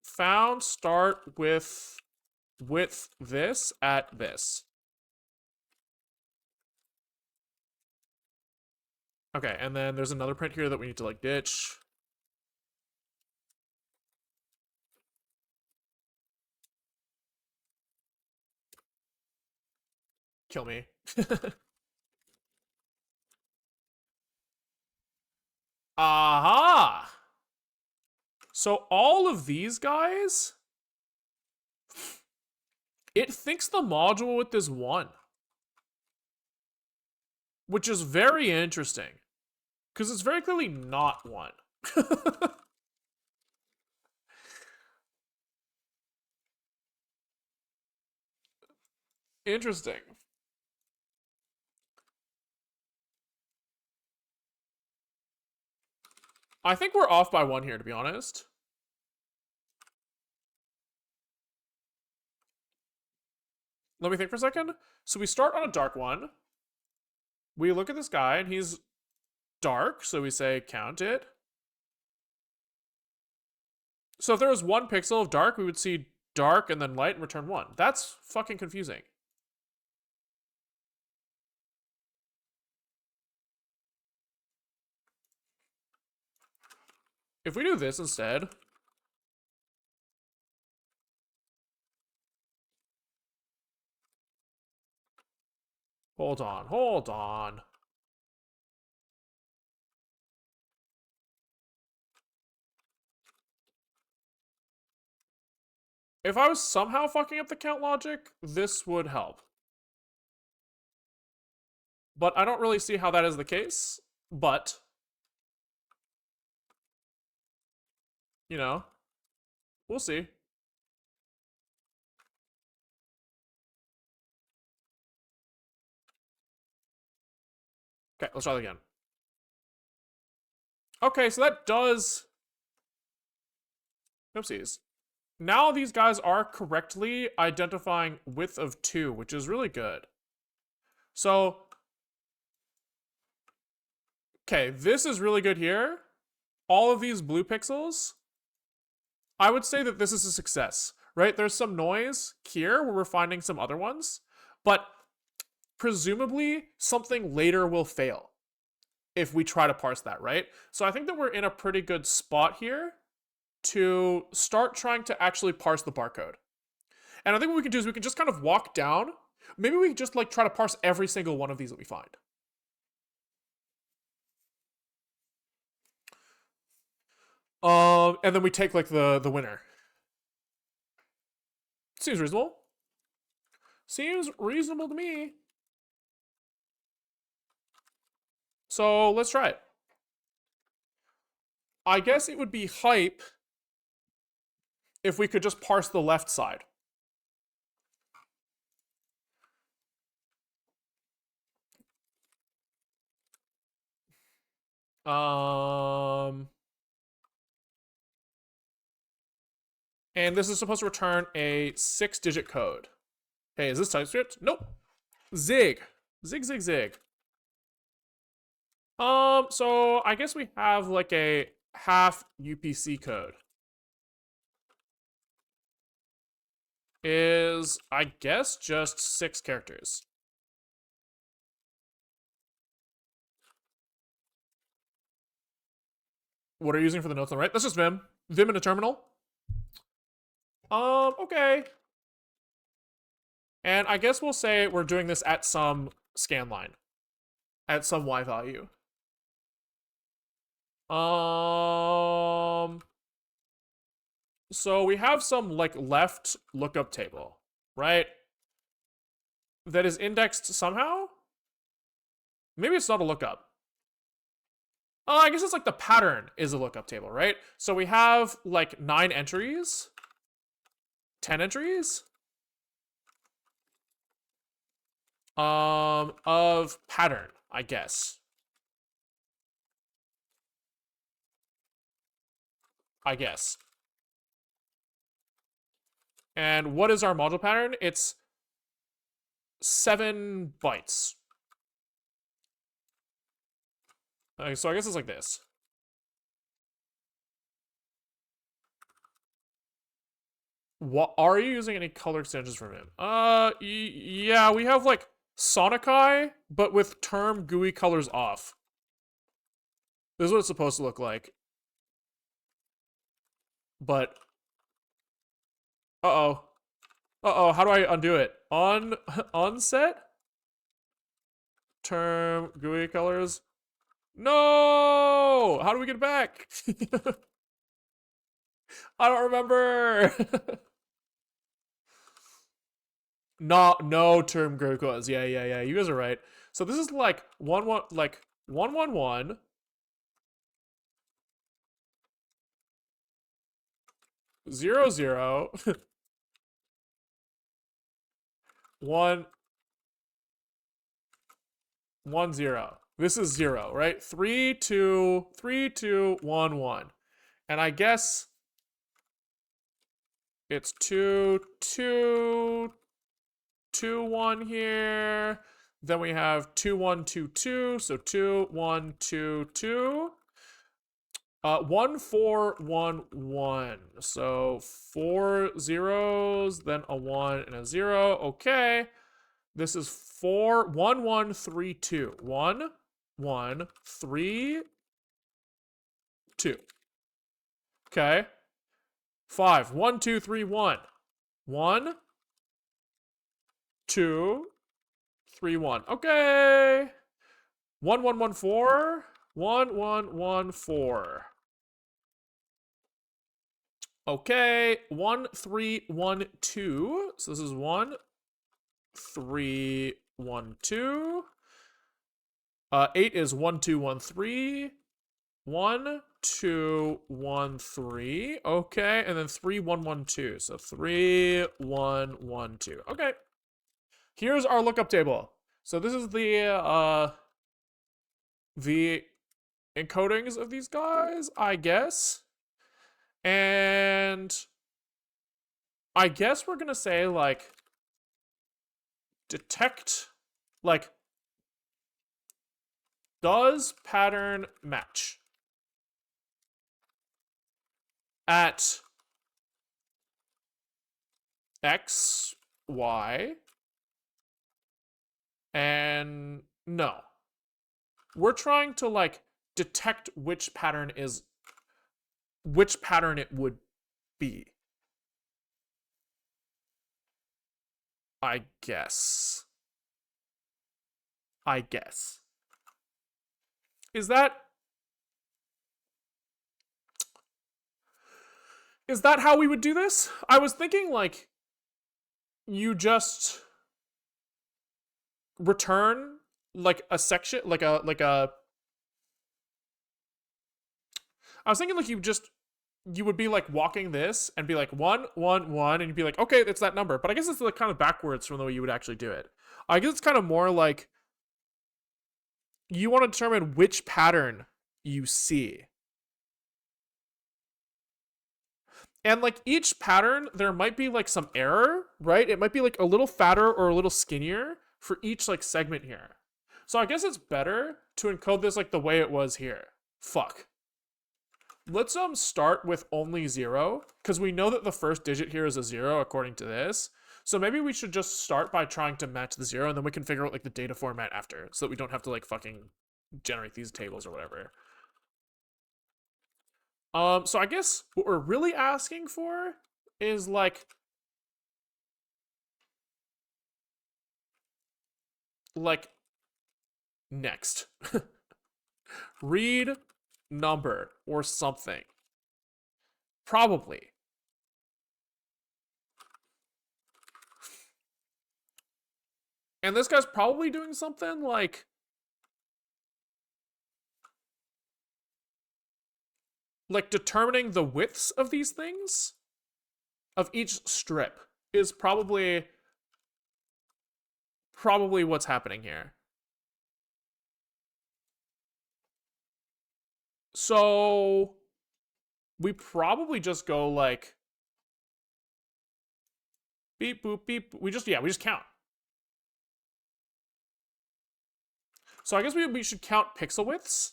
Found start with width this at this. Okay, and then there's another print here that we need to like ditch. Kill me. Aha! So all of these guys, it thinks the module width is 1. Which is very interesting. Because it's very clearly not 1. Interesting. I think we're off by 1 here, to be honest. Let me think for a second. So we start on a dark one. We look at this guy, and he's dark, so we say count it. So if there was 1 pixel of dark, we would see dark and then light and return 1. That's fucking confusing. If we do this instead, hold on. If I was somehow fucking up the count logic, this would help. But I don't really see how that is the case. But, you know, we'll see. Okay, let's try that again. Okay, so that does... Oopsies. Now these guys are correctly identifying width of 2, which is really good. So, okay, this is really good here. All of these blue pixels, I would say that this is a success, right? There's some noise here where we're finding some other ones, but presumably something later will fail if we try to parse that, right? So I think that we're in a pretty good spot here to start trying to actually parse the barcode. And I think what we can do is we can just kind of walk down. Maybe we just like try to parse every single one of these that we find. And then we take like the winner. Seems reasonable. Seems reasonable to me. So let's try it. I guess it would be hype if we could just parse the left side. And this is supposed to return a 6-digit code. Hey, is this TypeScript? Nope. Zig. Zig, zig, zig. So I guess we have like a half UPC code. Is, I guess, just 6 characters. What are you using for the notes on the right? That's just Vim. Vim in a terminal. Okay. And I guess we'll say we're doing this at some scan line. At some Y value. So we have some like left lookup table, right? That is indexed somehow? Maybe it's not a lookup. I guess it's like the pattern is a lookup table, right? So we have like 9 entries, 10 entries of pattern, I guess. And what is our module pattern? It's 7 bytes. Okay, so I guess it's like this. What are you using any color extensions from him? Yeah, we have like Sonic Eye, but with term GUI colors off. This is what it's supposed to look like. But how do I undo it? Unset? Term GUI colors. No! How do we get it back? I don't remember. No term group codes. Yeah. You guys are right. So this is like 111 0 0 1 1 0. This is 0, right? 3 2 3 2 1 1. And I guess it's 2 2 2 1 here. Then we have 2 1 2 2. So 2 1 2 2. 1 4 1 1. So 4 zeros, then a 1 and a 0. Okay. This is 4 1 1 3 2. 1 1 3 2. Okay. 5 1 2 3 1. 1 2 3 1. Okay. 1 1 1 4. 1 1 1 4. Okay, 1 3 1 2. So this is 1 3 1 2. 8 is 1 2 1 3. 1 2 1 3. Okay, and then 3 1 1 2. So 3 1 1 2. Okay. Here's our lookup table. So this is the encodings of these guys, I guess. And I guess we're gonna say like detect, like, does pattern match at X, Y, and no. We're trying to like detect which pattern it would be. I guess. Is that how we would do this? I was thinking like you just return like a section, like a I was thinking like you would be like walking this and be like 1 1 1 and you'd be like, okay, it's that number. But I guess it's like kind of backwards from the way you would actually do it. I guess it's kind of more like you want to determine which pattern you see. And like each pattern, there might be like some error, right? It might be like a little fatter or a little skinnier for each like segment here. So I guess it's better to encode this like the way it was here. Fuck. Let's start with only 0, because we know that the first digit here is a 0 according to this. So maybe we should just start by trying to match the 0, and then we can figure out like the data format after, so that we don't have to like fucking generate these tables or whatever. So I guess what we're really asking for is like next. Read number or something. Probably. And this guy's probably doing something like determining the widths of these things, of each strip, is probably what's happening here. So we probably just go like beep boop beep. We just count. So I guess we should count pixel widths.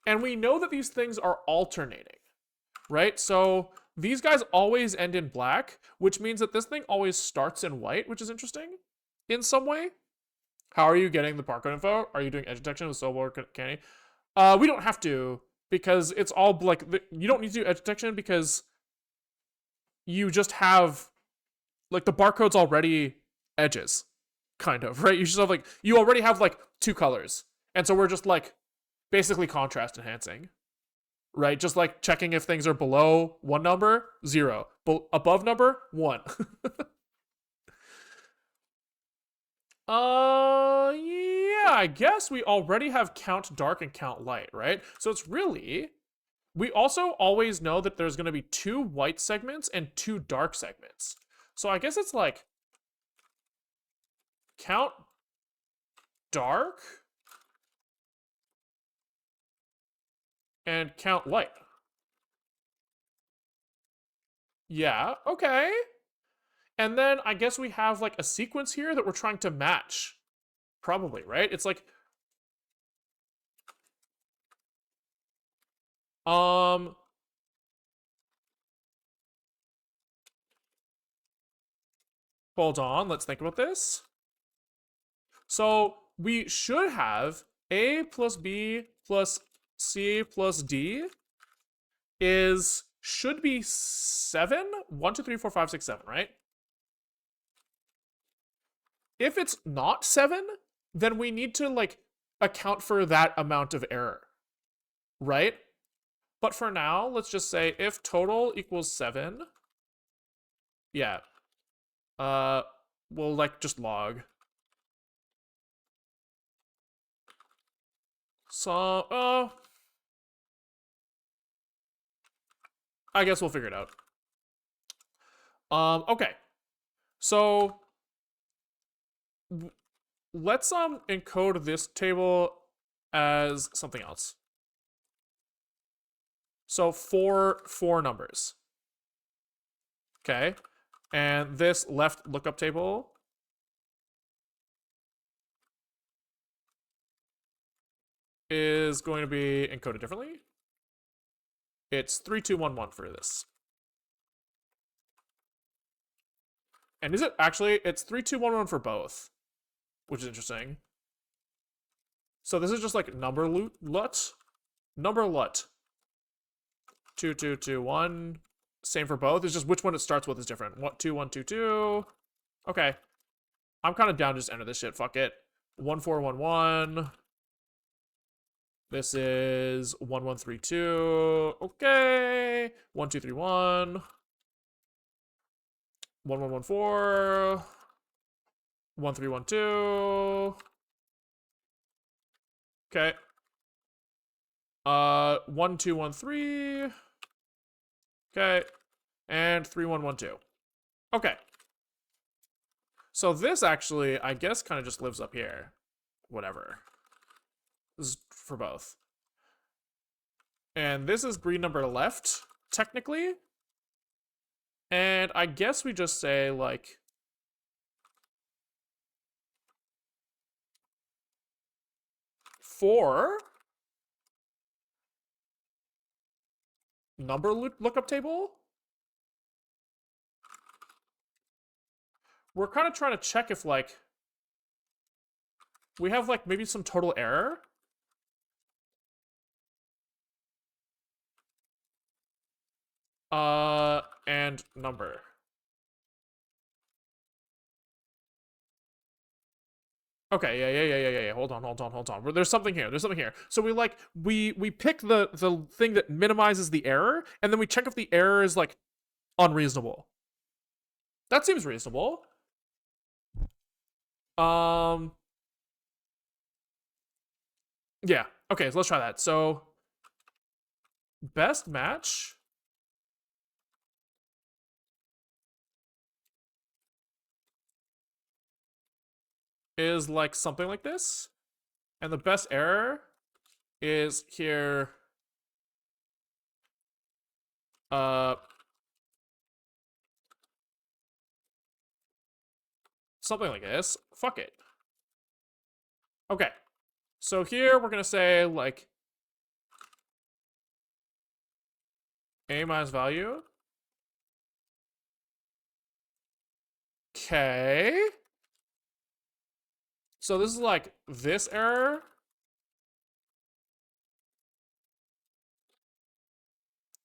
And we know that these things are alternating, right? So these guys always end in black, which means that this thing always starts in white, which is interesting in some way. How are you getting the barcode info? Are you doing edge detection with Sobel or Canny? We don't have to, because it's all like, you don't need to do edge detection because you just have like the barcode's already edges, kind of, right? You just have like, you already have like 2 colors. And so we're just like basically contrast enhancing, right? Just like checking if things are below one number, 0. Above number, 1. Yeah, I guess we already have count dark and count light, right? So it's really, we also always know that there's going to be 2 white segments and 2 dark segments. So I guess it's like count dark and count light. Yeah, okay. And then I guess we have like a sequence here that we're trying to match. Probably, right? It's like, hold on, let's think about this. So we should have A plus B plus C plus D should be 7. 1, 2, 3, 4, 5, 6, 7, right? If it's not 7, then we need to like account for that amount of error, right? But for now, let's just say if total equals 7, yeah, we'll like just log. So, I guess we'll figure it out. Okay. So let's encode this table as something else. So four numbers. Okay. And this left lookup table is going to be encoded differently. It's 3211 for this. And is it actually, it's 3211 for both, which is interesting. So this is just like number lut. 2221. Same for both. It's just which one it starts with is different. 2122. Okay. I'm kind of down to just enter this shit. Fuck it. 1411. This is 1132. Okay. 1231. 1114. 1312. Okay. 1213. Okay. And 3112. Okay. So this actually, I guess, kind of just lives up here. Whatever. This is for both. And this is breed number left, technically. And I guess we just say, like, for number lookup table, we're kind of trying to check if, like, we have, like, maybe some total error. And number. Okay, yeah. Hold on. There's something here. So we pick the thing that minimizes the error, and then we check if the error is like unreasonable. That seems reasonable. Yeah. Okay, so let's try that. So best match is like something like this, and the best error is here. Something like this. Fuck it. Okay. So here we're gonna say like a minus value. Okay. So this is like this error.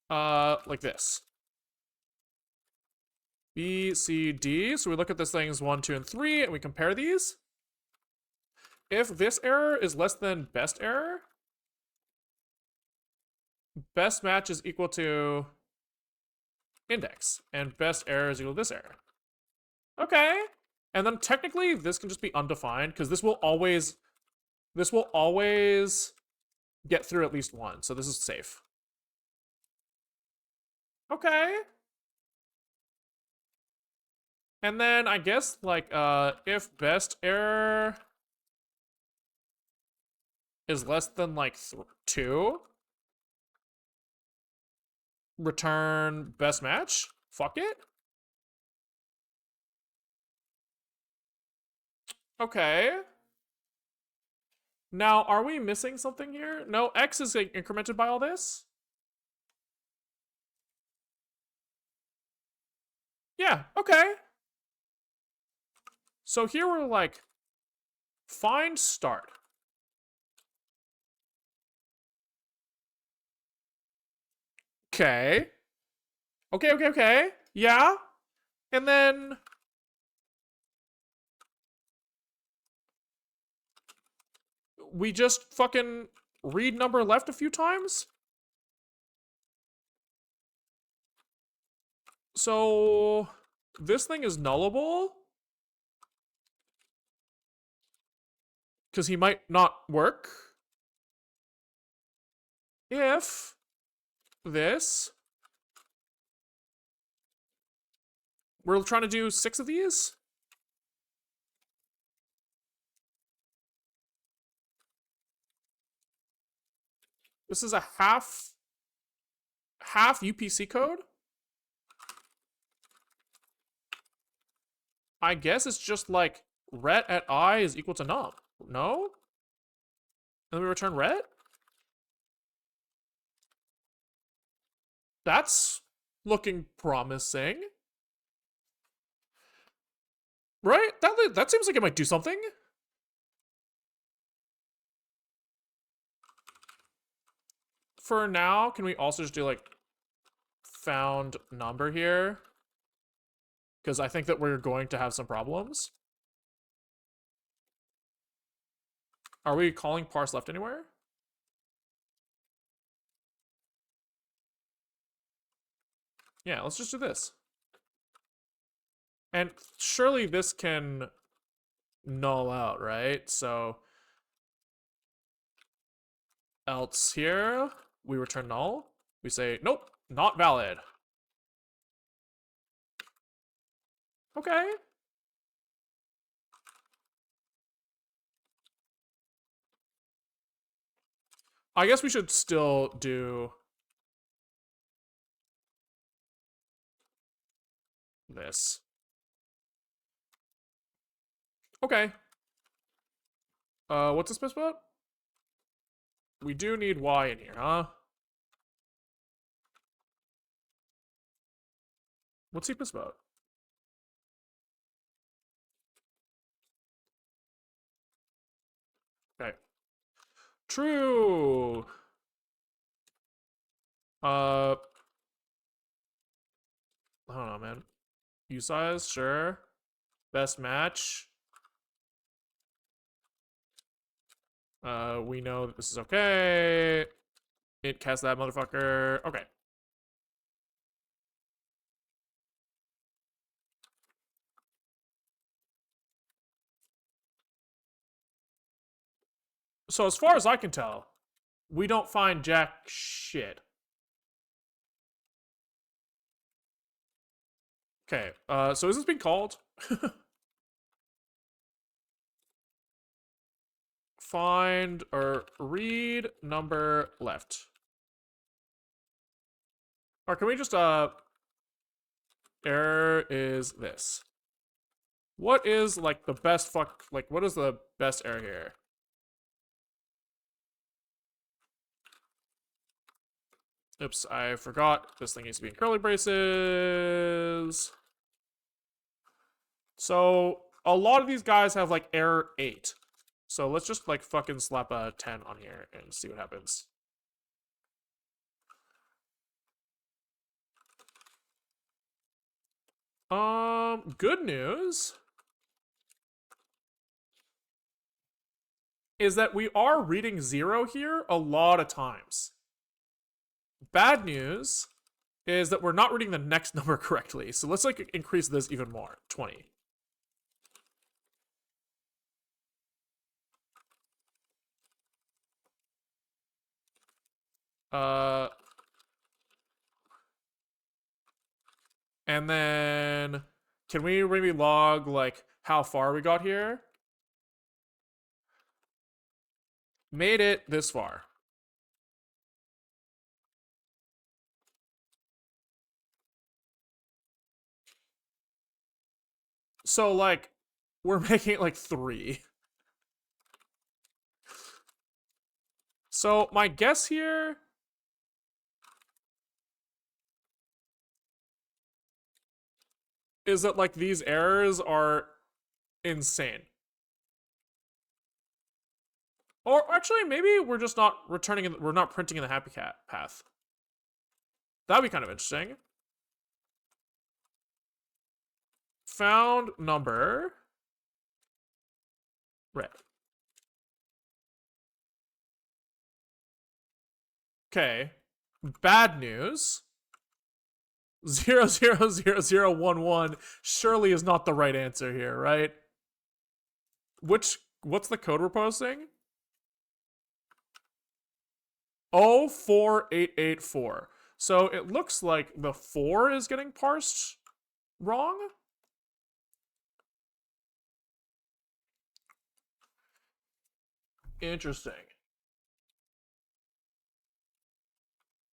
Like this. B, C, D. So we look at this things 1, 2, and 3, and we compare these. if this error is less than best error, best match is equal to index, and best error is equal to this error. Okay. And then technically this can just be undefined because this will always get through at least one. So this is safe. Okay. And then I guess like if best error is less than like 2, return best match. Fuck it. Okay. Now, are we missing something here? No, X is incremented by all this? Yeah, okay. So here we're like, find start. Okay. Okay. Yeah. And then we just fucking read number left a few times? So this thing is nullable? Because he might not work. If this... We're trying to do 6 of these? This is a half UPC code? I guess it's just like ret at I is equal to num. No? And then we return ret? That's looking promising. Right? That seems like it might do something. For now, can we also just do like found number here? Because I think that we're going to have some problems. Are we calling parse left anywhere? Yeah, let's just do this. And surely this can null out, right? So else here, we return null. We say, nope, not valid. Okay. I guess we should still do this. Okay. What's this supposed about? We do need Y in here, huh? What's he pissed about? Okay. True. I don't know, man. U size, sure. Best match. We know that this is okay. It cast that motherfucker. Okay. So as far as I can tell, we don't find jack shit. Okay, so is this being called? Find or read number left. Or can we just, error is this. What is, like, the best what is the best error here? Oops, I forgot this thing needs to be in curly braces. So, a lot of these guys have, like, error 8. So let's just, like, fucking slap a 10 on here and see what happens. Good news. is that we are reading 0 here a lot of times. Bad news is that we're not reading the next number correctly. So let's like increase this even more. 20. And then can we maybe log like how far we got here? Made it this far. So like we're making it like 3. So my guess here is that like these errors are insane. Or actually, maybe we're just not returning, we're not printing in the happy cat path. That'd be kind of interesting. Found number. Red. Okay. Bad news. 000011 surely is not the right answer here, right? What's the code we're posting? 04884. So it looks like the 4 is getting parsed wrong. Interesting.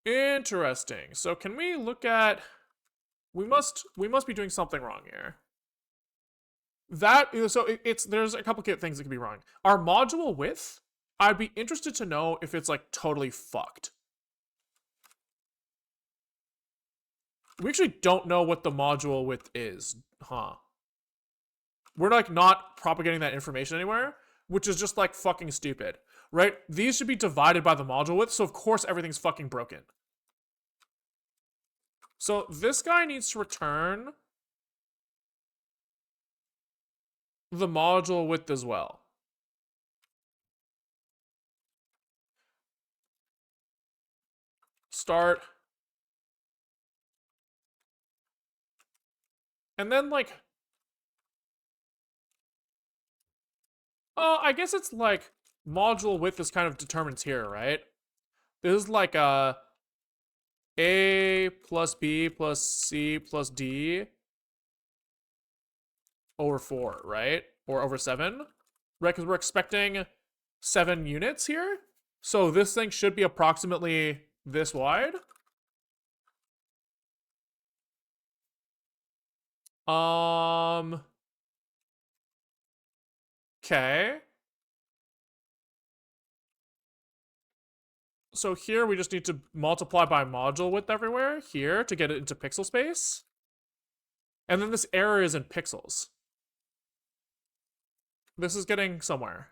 Interesting. So can we look at we must be doing something wrong here. There's a couple of things that could be wrong. Our module width, I'd be interested to know if it's like totally fucked. We actually don't know what the module width is, huh? We're like not propagating that information anywhere, which is just like fucking stupid, right? These should be divided by the module width, so of course everything's fucking broken. So this guy needs to return the module width as well. Start. And then like, I guess it's like module width is kind of determined here, right? This is like a plus B plus C plus D over 4, right? Or over 7, right? Because we're expecting 7 units here. So this thing should be approximately this wide. Okay. So here we just need to multiply by module width everywhere here to get it into pixel space. And then this error is in pixels. This is getting somewhere.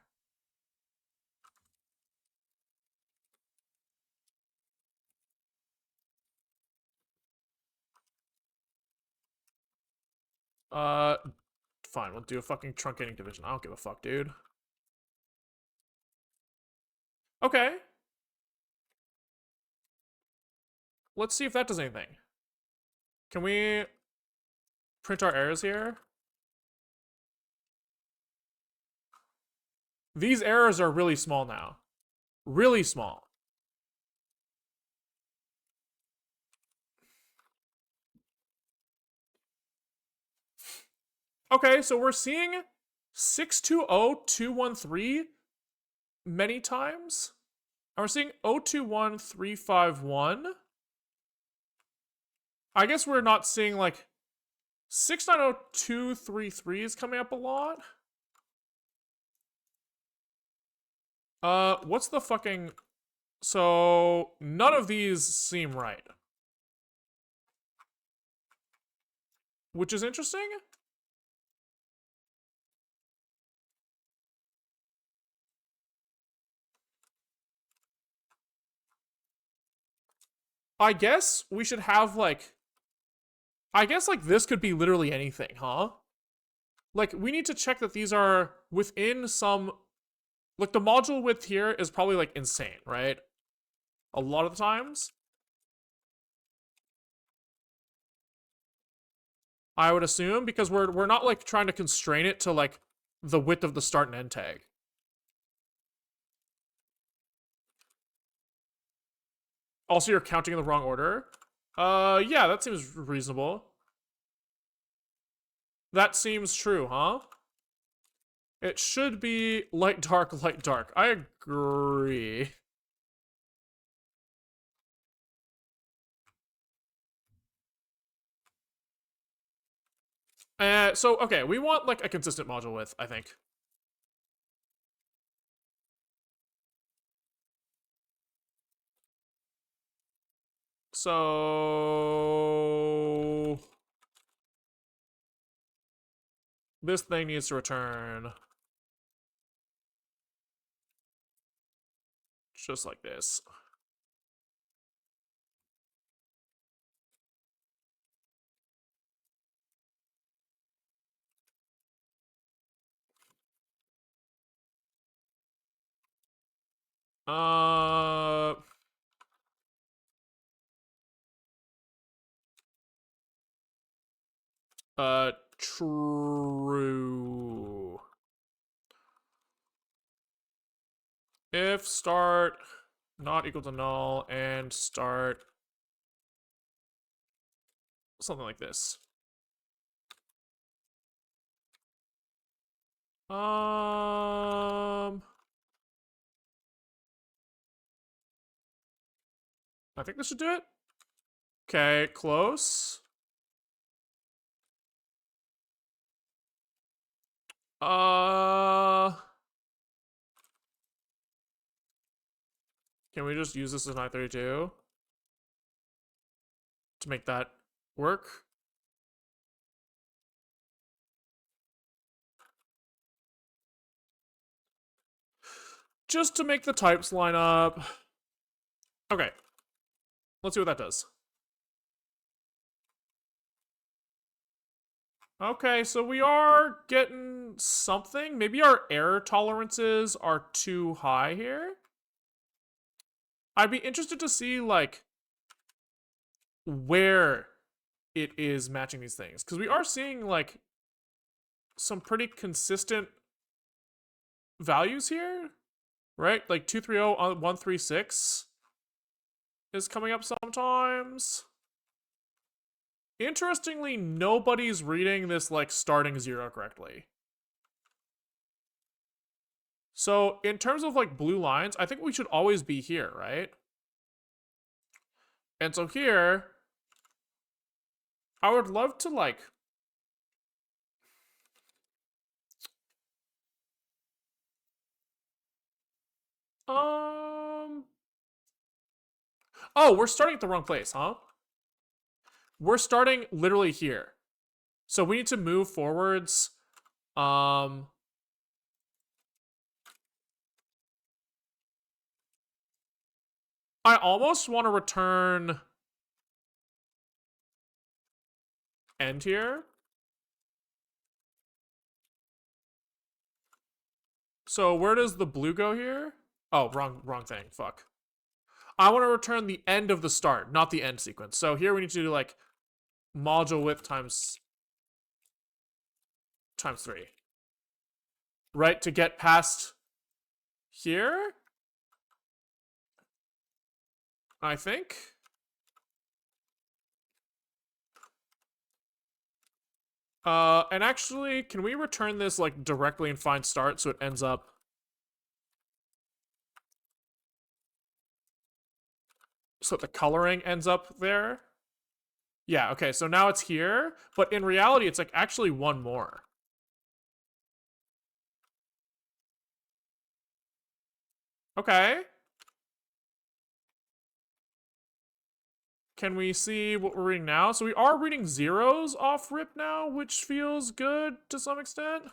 Fine, we'll do a fucking truncating division. I don't give a fuck, dude. Okay. Let's see if that does anything. Can we print our errors here? These errors are really small now. Really small. Okay, so we're seeing 620213 many times. And we're seeing 021351. I guess we're not seeing like 690233 is coming up a lot. What's the fucking... So, none of these seem right. Which is interesting. I guess we should have, like... I guess, like, this could be literally anything, huh? Like, we need to check that these are within some Like, the module width here is probably, like, insane, right? A lot of the times. I would assume, because we're not, like, trying to constrain it to, like, the width of the start and end tag. Also, you're counting in the wrong order. Yeah, that seems reasonable. That seems true, huh? It should be light, dark, light, dark. I agree. So, okay, we want, like, a consistent module width, I think. So... this thing needs to return. Just like this. Uh... True. If start not equal to null and start something like this. I think this should do it. Okay, close. Can we just use this as 932 to make that work? Just to make the types line up. Okay. Let's see what that does. Okay, so we are getting something. Maybe our error tolerances are too high here. I'd be interested to see, like, where it is matching these things. Because we are seeing, like, some pretty consistent values here, right? Like 230 on 136 is coming up sometimes. Interestingly, nobody's reading this, like, starting 0 correctly. So, in terms of, like, blue lines, I think we should always be here, right? And so here, I would love to, like... Oh, we're starting at the wrong place, huh? We're starting literally here. So we need to move forwards. I almost want to return end here. So where does the blue go here? Oh, wrong thing. Fuck. I want to return the end of the start, not the end sequence. So here we need to do, like, module width times 3. Right, to get past here? I think. And actually, can we return this, like, directly and find start so it ends up... so the coloring ends up there? Yeah, okay, so now it's here, but in reality, it's, like, actually one more. Okay. Can we see what we're reading now? So we are reading zeros off rip now, which feels good to some extent.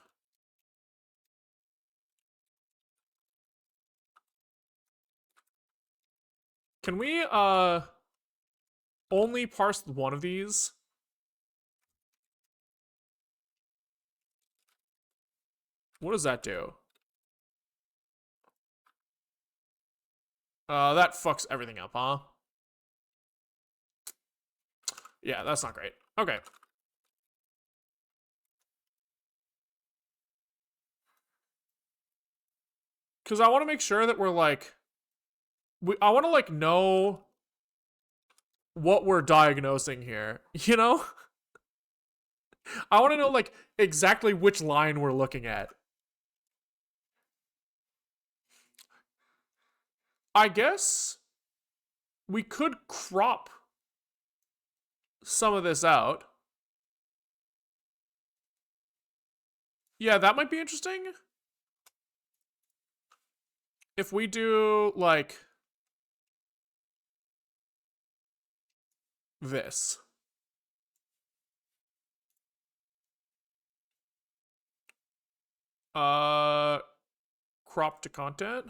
Can we, only parse one of these? What does that do? That fucks everything up, huh? Yeah, that's not great. Okay. Because I want to make sure that we're like, I want to like know what we're diagnosing here. You know, I want to know like exactly which line we're looking at. I guess we could crop some of this out. Yeah, that might be interesting. If we do like this. Uh crop to content.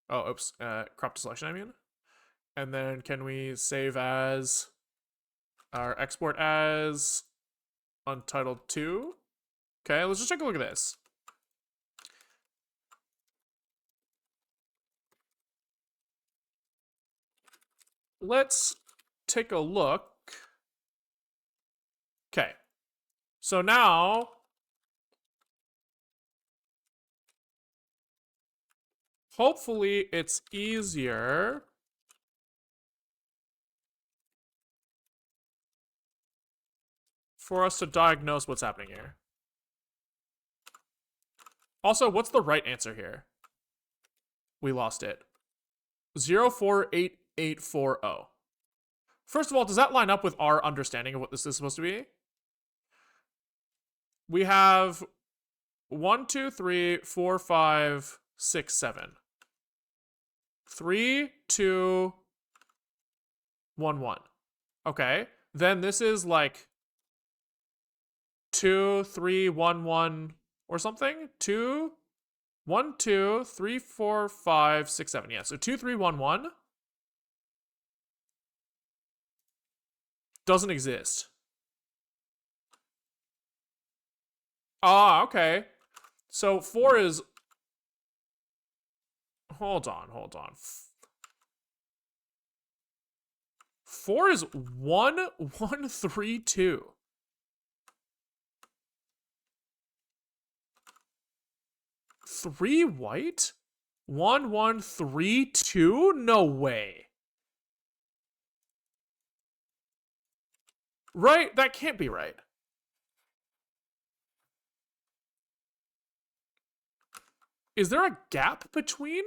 Oh, oops. Crop to selection, I mean. And then can we save as our export as untitled 2? Okay, let's just take a look at this. Let's take a look. Okay. So now hopefully it's easier for us to diagnose what's happening here. Also, what's the right answer here? We lost it. 048840. First of all, does that line up with our understanding of what this is supposed to be? We have 1, 2, 3, 4, 5, 6, 7. 3, 2, 1, 1. Okay. Then this is like 2, 3, 1, 1 or something. 2, 1, 2, 3, 4, 5, 6, 7. Yeah, so 2, 3, 1, 1 doesn't exist. Ah, okay. So 4 is... Hold on. 4 is 1, 1, 3, 2. 3 white? 1, 1, 3, 2? No way. Right? That can't be right. Is there a gap between?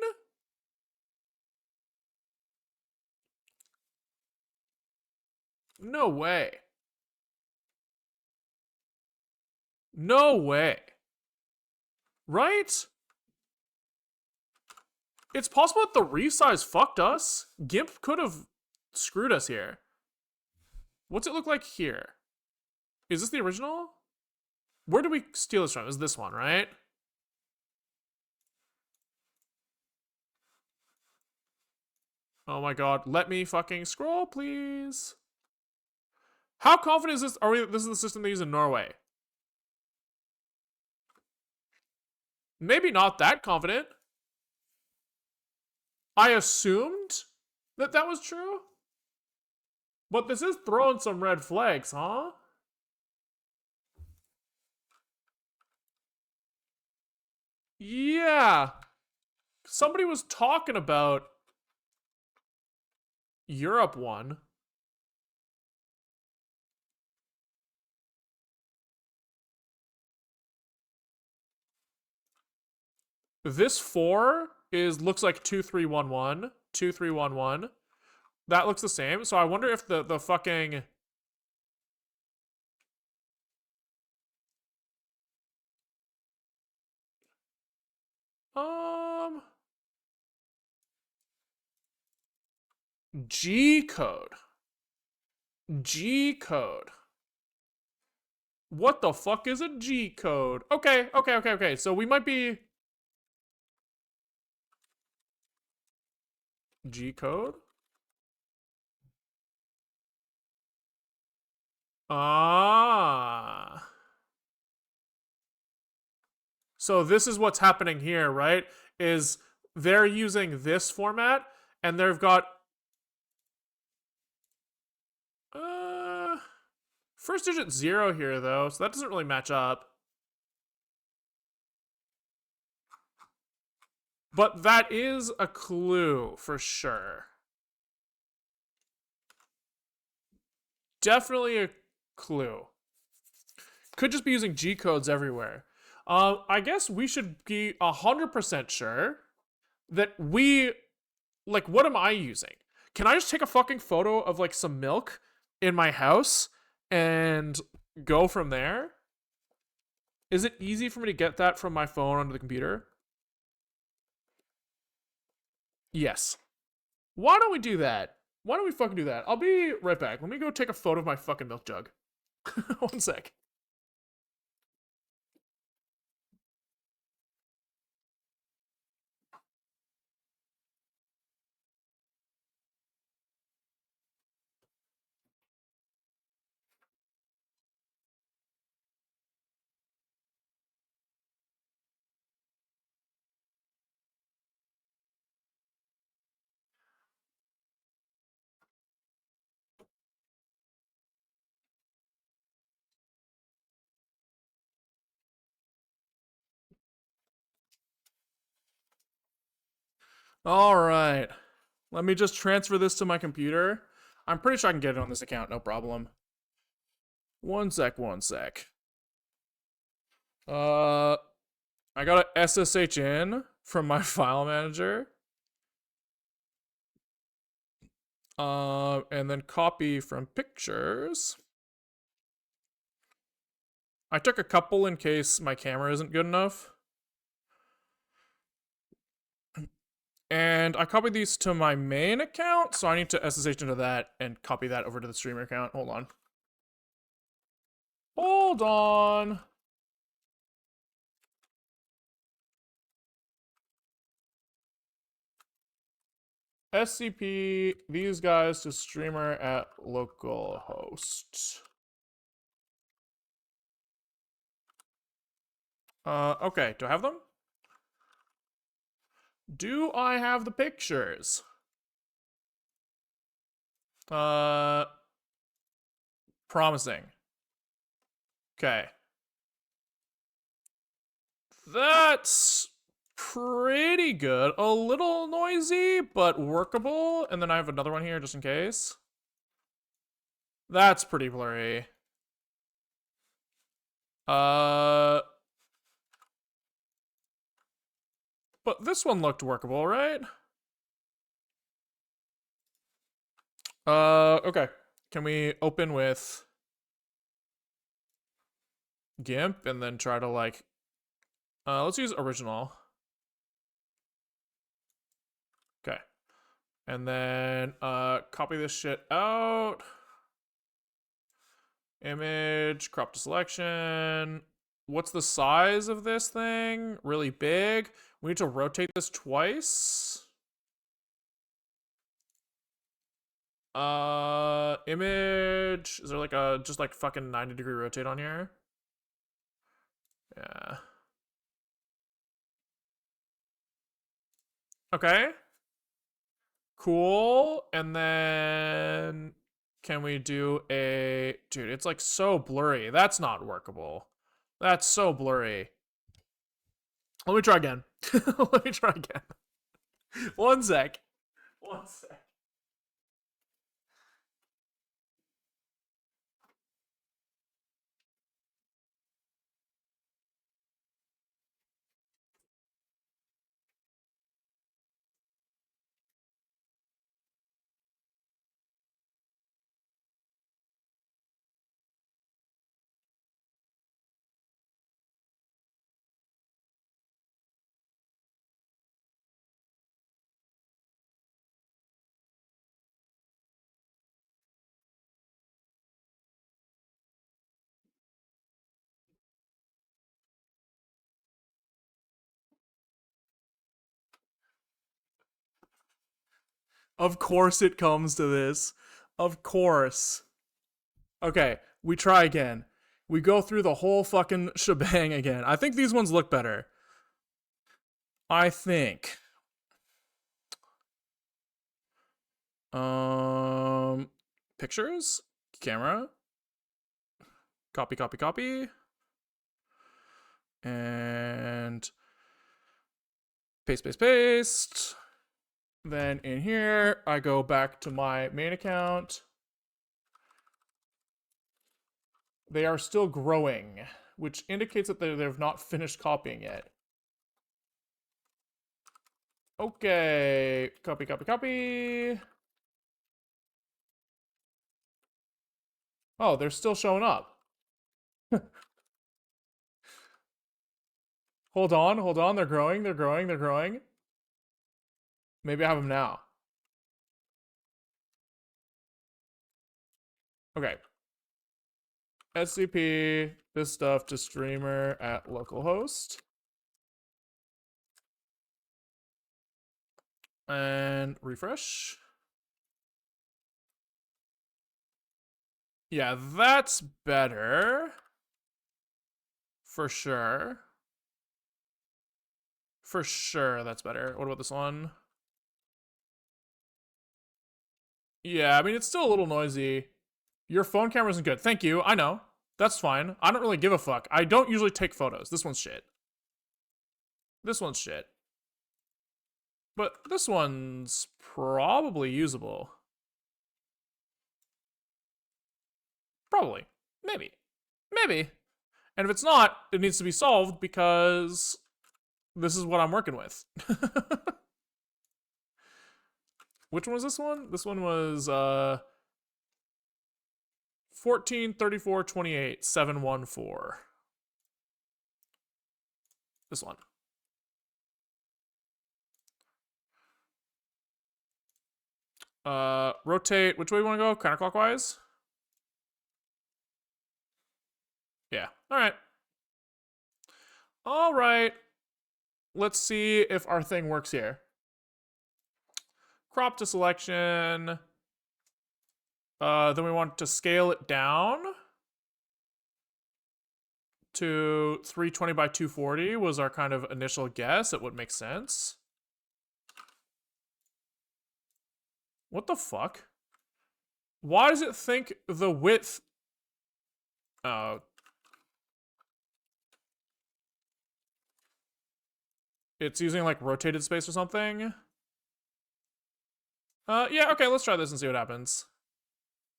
No way. No way. Right? It's possible that the resize fucked us. GIMP could have screwed us here. What's it look like here? Is this the original? Where did we steal this from? Is this one, right? Oh my god. Let me fucking scroll, please. How confident is this? This is the system they use in Norway. Maybe not that confident. I assumed that that was true. But this is throwing some red flags, huh? Yeah. Somebody was talking about Europe one. This 4 looks like 2311. 2311. That looks the same. So I wonder if the fucking G code. G code. What the fuck is a G code? Okay. So we might be G code? Ah. So this is what's happening here, right? Is they're using this format, and they've got first digit 0 here though, so that doesn't really match up. But that is a clue for sure. Definitely a clue. Could just be using G codes everywhere. I guess we should be 100% sure that we, like, what am I using? Can I just take a fucking photo of like some milk in my house and go from there? Is it easy for me to get that from my phone onto the computer? Yes. Why don't we do that? Why don't we fucking do that? I'll be right back. Let me go take a photo of my fucking milk jug. One sec. All right. Let me just transfer this to my computer. I'm pretty sure I can get it on this account, no problem. One sec, one sec. I got a SSH in from my file manager. And then copy from pictures. I took a couple in case my camera isn't good enough. And I copied these to my main account, so I need to SSH into that and copy that over to the streamer account. Hold on. Hold on. SCP, these guys to streamer at localhost. Okay, do I have them? Do I have the pictures? Promising. Okay. That's pretty good. A little noisy, but workable. And then I have another one here just in case. That's pretty blurry. But this one looked workable, right? Okay. Can we open with GIMP and then try to like, let's use original. Okay. And then, copy this shit out. Image, crop to selection. What's the size of this thing? Really big. We need to rotate this twice. Image. Is there like a just like fucking 90-degree rotate on here? Yeah. Okay. Cool. And then can we do a dude, it's like so blurry. That's not workable. That's so blurry. Let me try again. Let me try again. One sec. One sec. Of course it comes to this. Of course. Okay, we try again. We go through the whole fucking shebang again. I think these ones look better. I think. Pictures, camera, copy, copy, copy, and paste, paste, paste. Then in here, I go back to my main account. They are still growing, which indicates that they've not finished copying yet. Okay, copy, copy, copy. Oh, they're still showing up. Hold on, they're growing, they're growing, they're growing. Maybe I have them now. Okay. SCP, this stuff to streamer at localhost. And refresh. Yeah, that's better. For sure. For sure, that's better. What about this one? Yeah, I mean, it's still a little noisy. Your phone camera isn't good. Thank you, I know. That's fine. I don't really give a fuck. I don't usually take photos. This one's shit. This one's shit. But this one's probably usable. Probably. Maybe. Maybe. And if it's not, it needs to be solved because this is what I'm working with. Which one was this one? This one was 14 34 28 714. This one. Rotate. Which way we want to go? Counterclockwise? Yeah. All right. All right. Let's see if our thing works here. Crop to selection. Then we want to scale it down to 320 by 240 was our kind of initial guess. It would make sense. What the fuck? Why does it think the width... it's using like rotated space or something? Yeah, okay, let's try this and see what happens.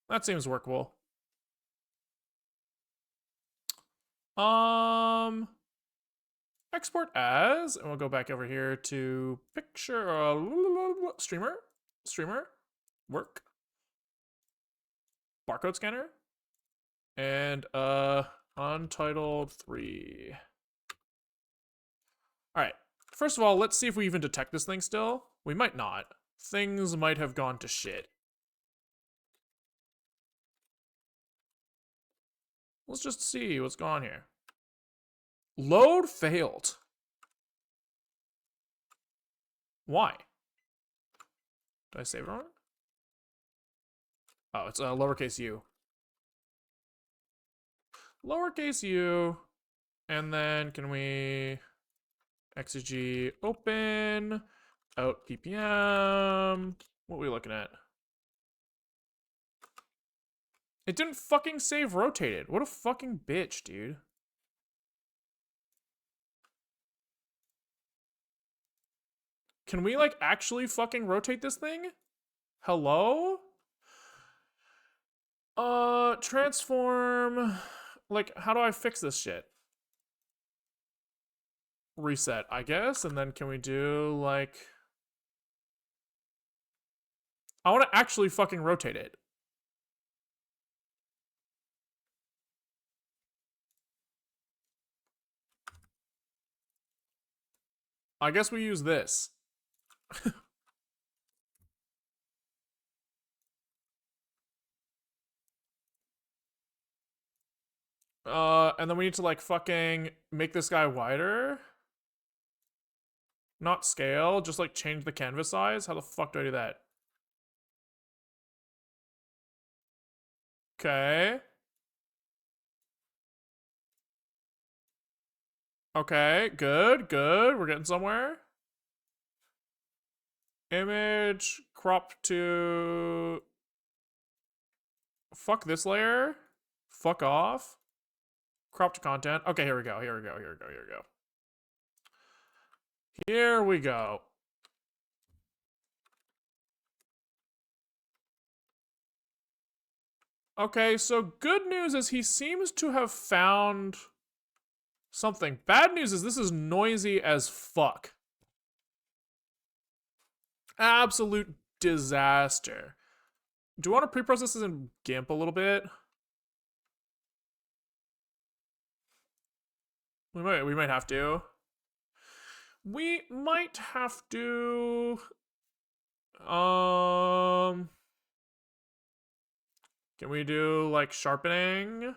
That seems workable. Export as, and we'll go back over here to picture, streamer, work, barcode scanner, and untitled 3. All right, first of all, let's see if we even detect this thing still. We might not. Things might have gone to shit. Let's just see what's going on here. Load failed. Why? Did I save it wrong? Oh, it's lowercase u. Lowercase u. And then can we exeg open out ppm? What are we looking at? It didn't fucking save rotated. What a fucking bitch, dude. Can we like actually fucking rotate this thing? Hello? Transform. Like, how do I fix this shit? Reset, I guess. And then can we do like... I want to actually fucking rotate it. I guess we use this. And then we need to like fucking make this guy wider. Not scale, just like change the canvas size. How the fuck do I do that? Okay. Okay, good, good. We're getting somewhere. Image, crop to... Fuck this layer. Fuck off. Crop to content. Okay, here we go. Here we go. Here we go. Here we go. Here we go. Okay, so good news is he seems to have found something. Bad news is this is noisy as fuck. Absolute disaster. Do you want to pre-process this in GIMP a little bit? We might have to. We might have to. Can we do like sharpening?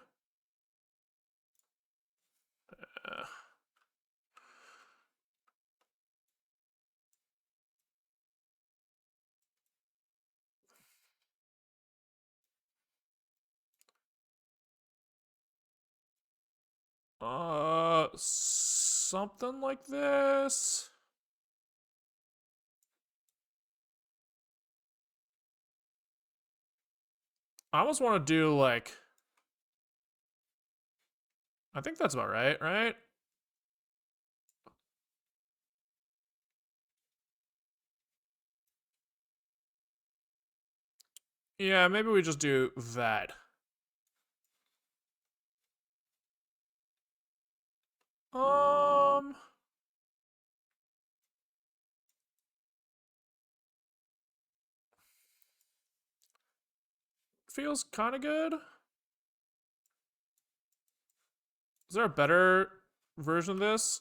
Something like this. I almost want to do like, I think that's about right, right? Yeah, maybe we just do that. Feels kind of good. Is there a better version of this?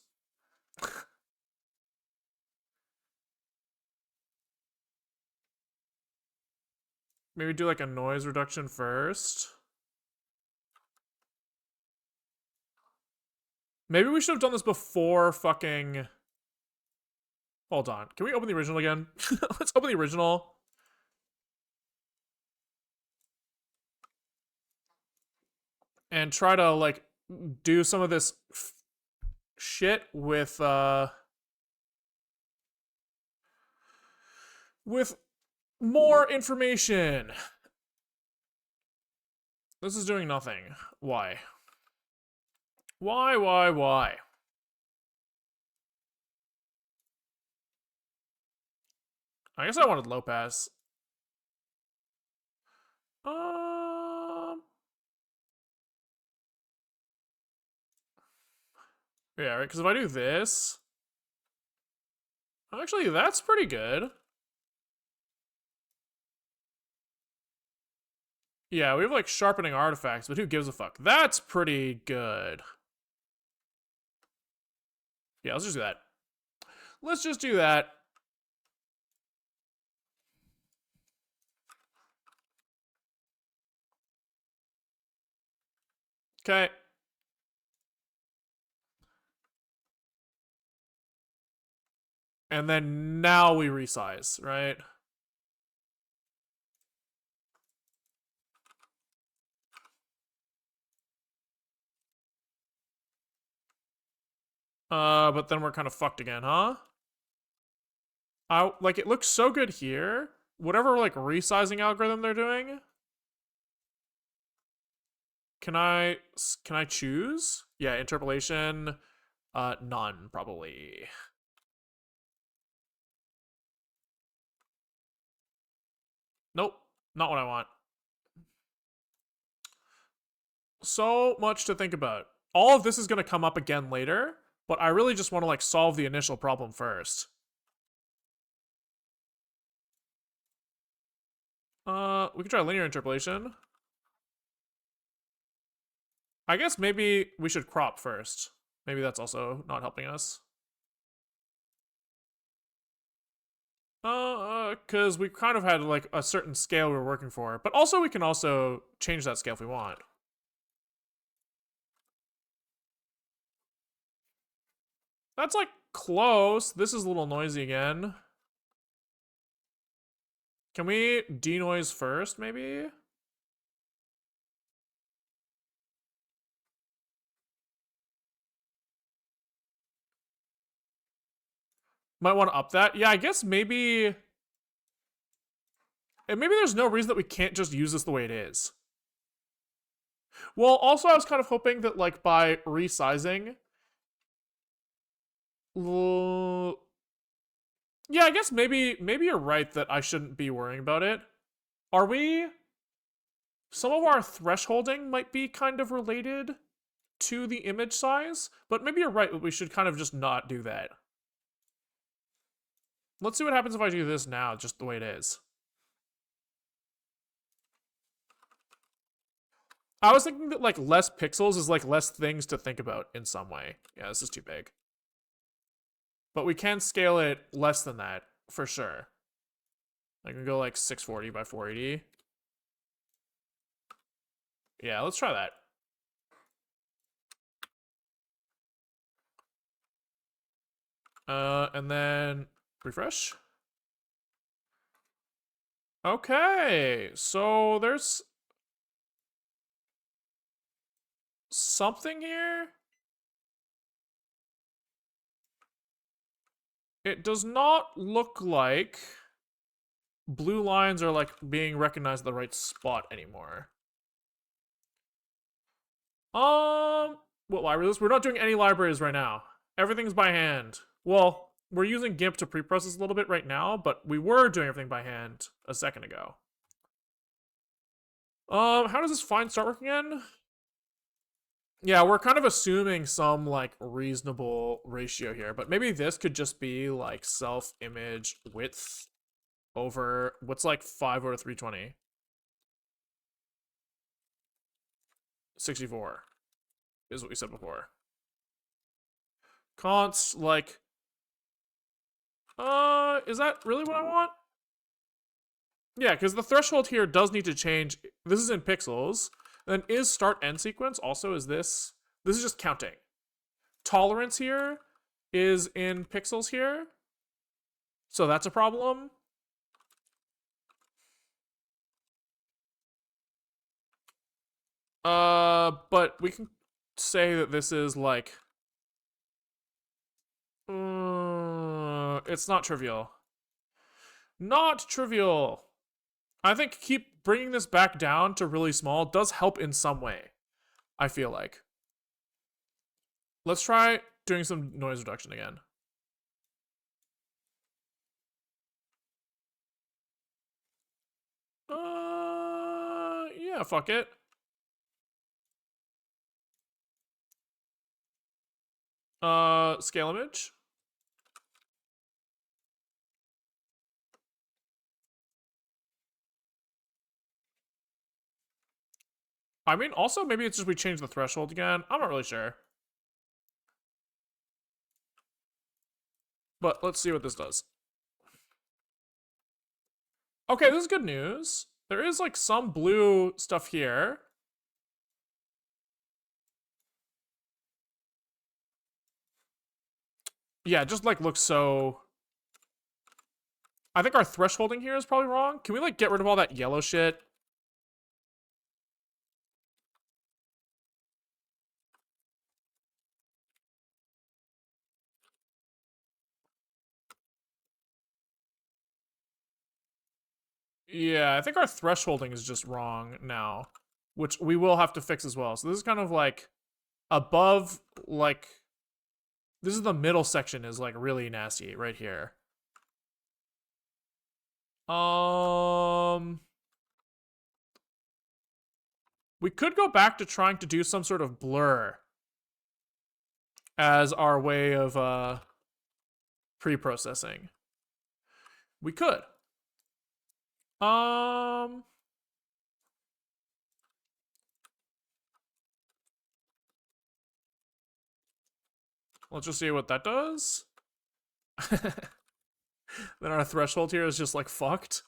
Maybe do like a noise reduction first. Maybe we should have done this before fucking... Hold on. Can we open the original again? Let's open the original. And try to, like, do some of this shit with more information. This is doing nothing. Why? Why? I guess I wanted low pass. Yeah, right, because if I do this... Actually, that's pretty good. Yeah, we have, like, sharpening artifacts, but who gives a fuck? That's pretty good. Yeah, let's just do that. Let's just do that. Okay. And then now we resize, right? But then we're kind of fucked again, huh? Like, it looks so good here. Whatever, like, resizing algorithm they're doing. Can I choose? Yeah, interpolation. None, probably. Nope, not what I want. So much to think about. All of this is gonna come up again later, but I really just want to, like, solve the initial problem first. We can try linear interpolation. I guess maybe we should crop first. Maybe that's also not helping us. Because we kind of had, like, a certain scale we were working for. But also, we can also change that scale if we want. That's, like, close. This is a little noisy again. Can we denoise first, maybe? Might want to up that. Yeah, I guess maybe... And maybe there's no reason that we can't just use this the way it is. Well, also I was kind of hoping that like by resizing, yeah, I guess maybe you're right that I shouldn't be worrying about it. Are we? Some of our thresholding might be kind of related to the image size, but maybe you're right that we should kind of just not do that. Let's see what happens if I do this now, just the way it is. I was thinking that like less pixels is like less things to think about in some way. Yeah, this is too big. But we can scale it less than that, for sure. I can go like 640 by 480. Yeah, let's try that. And then refresh. Okay, so there's something here. It does not look like blue lines are like being recognized at the right spot anymore. What libraries? We're not doing any libraries right now. Everything's by hand. Well, we're using GIMP to pre-process a little bit right now, but we were doing everything by hand a second ago. How does this find start working again? Yeah, we're kind of assuming some like reasonable ratio here, but maybe this could just be like self-image width over what's like 5 over 320. 64 is what we said before. Const like is that really what I want? Yeah, because the threshold here does need to change. This is in pixels. Then is start end sequence also is this? This is just counting. Tolerance here is in pixels here. So that's a problem. But we can say that this is like it's not trivial. Not trivial. I think keep bringing this back down to really small does help in some way. I feel like. Let's try doing some noise reduction again. Yeah, fuck it. Scale image. I mean, also, maybe it's just we change the threshold again. I'm not really sure. But let's see what this does. Okay, this is good news. There is, like, some blue stuff here. Yeah, it just, like, looks so... I think our thresholding here is probably wrong. Can we, like, get rid of all that yellow shit? Yeah, I think our thresholding is just wrong now, which we will have to fix as well. So this is kind of like above, like, this is the middle section is like really nasty right here. We could go back to trying to do some sort of blur as our way of pre-processing. We could. Let's just see what that does. Then our threshold here is just like fucked.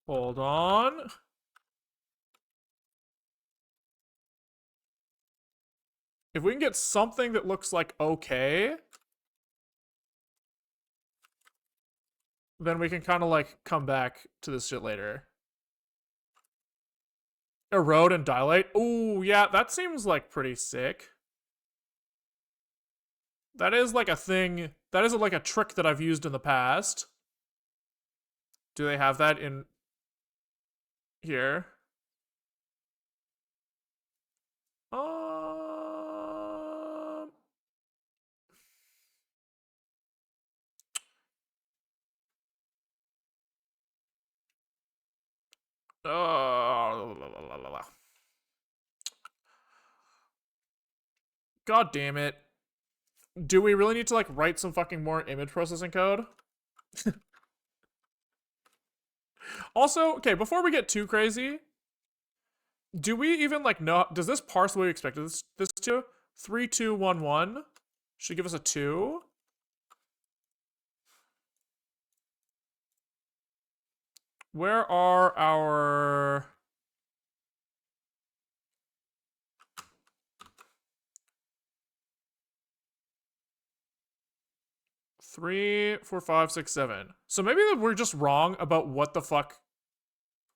Hold on. If we can get something that looks like okay, then we can kind of like come back to this shit later. Erode and dilate. Ooh, yeah, that seems like pretty sick. That is like a thing. That is like a trick that I've used in the past. Do they have that in here? Um. God damn it. Do we really need to like write some fucking more image processing code? Also, okay, before we get too crazy, do we even like know, does this parse the way we expected this to? 3211 should give us a 2. Where are our 3, 4, 5, 6, 7? So maybe we're just wrong about what the fuck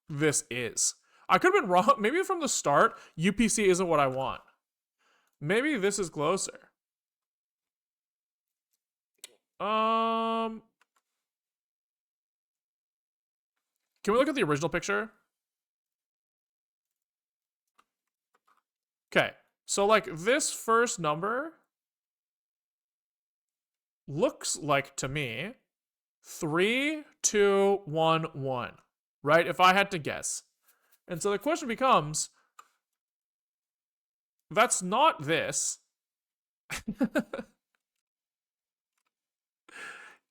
this is. I could have been wrong. Maybe from the start, UPC isn't what I want. Maybe this is closer. Can we look at the original picture? Okay, so like this first number looks like to me 3, 2, 1, 1, right? If I had to guess. And so the question becomes, that's not this.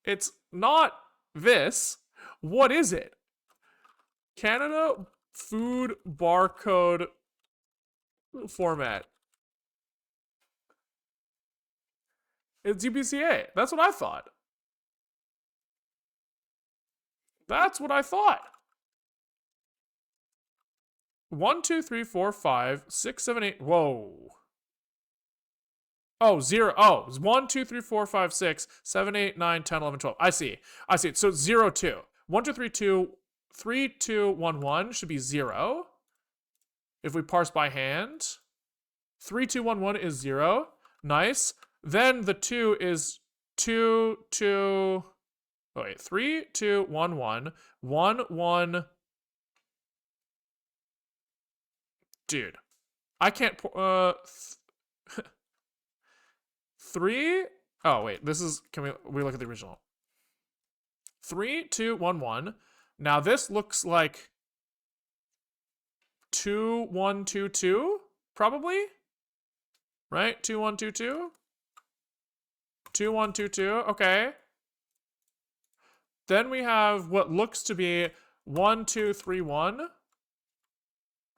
It's not this. What is it? Canada food barcode format. It's UPCA. That's what I thought. That's what I thought. 1, 2, 3, 4, 5, 6, 7, 8. Whoa. Oh, 0. Oh, 1, 2, 3, 4, 5, 6, 7, 8, 9, 10, 11, 12. I see. So it's 0, 2. 1, 2, 3, 2, 3, 2, 1, 1 should be 0. If we parse by hand. 3, 2, 1, 1 is 0. Nice. Then the 2 is 2, 2. Oh, wait. 3, 2, 1, 1. 1, 1. Dude. I can't. 3. Oh, wait. This is. Can we look at the original? 3, 2, 1, 1. Now this looks like 2, 1, 2, 2, probably. Right? 2, 1, 2, 2. 2, 1, 2, 2. Okay. Then we have what looks to be 1, 2, 3, 1.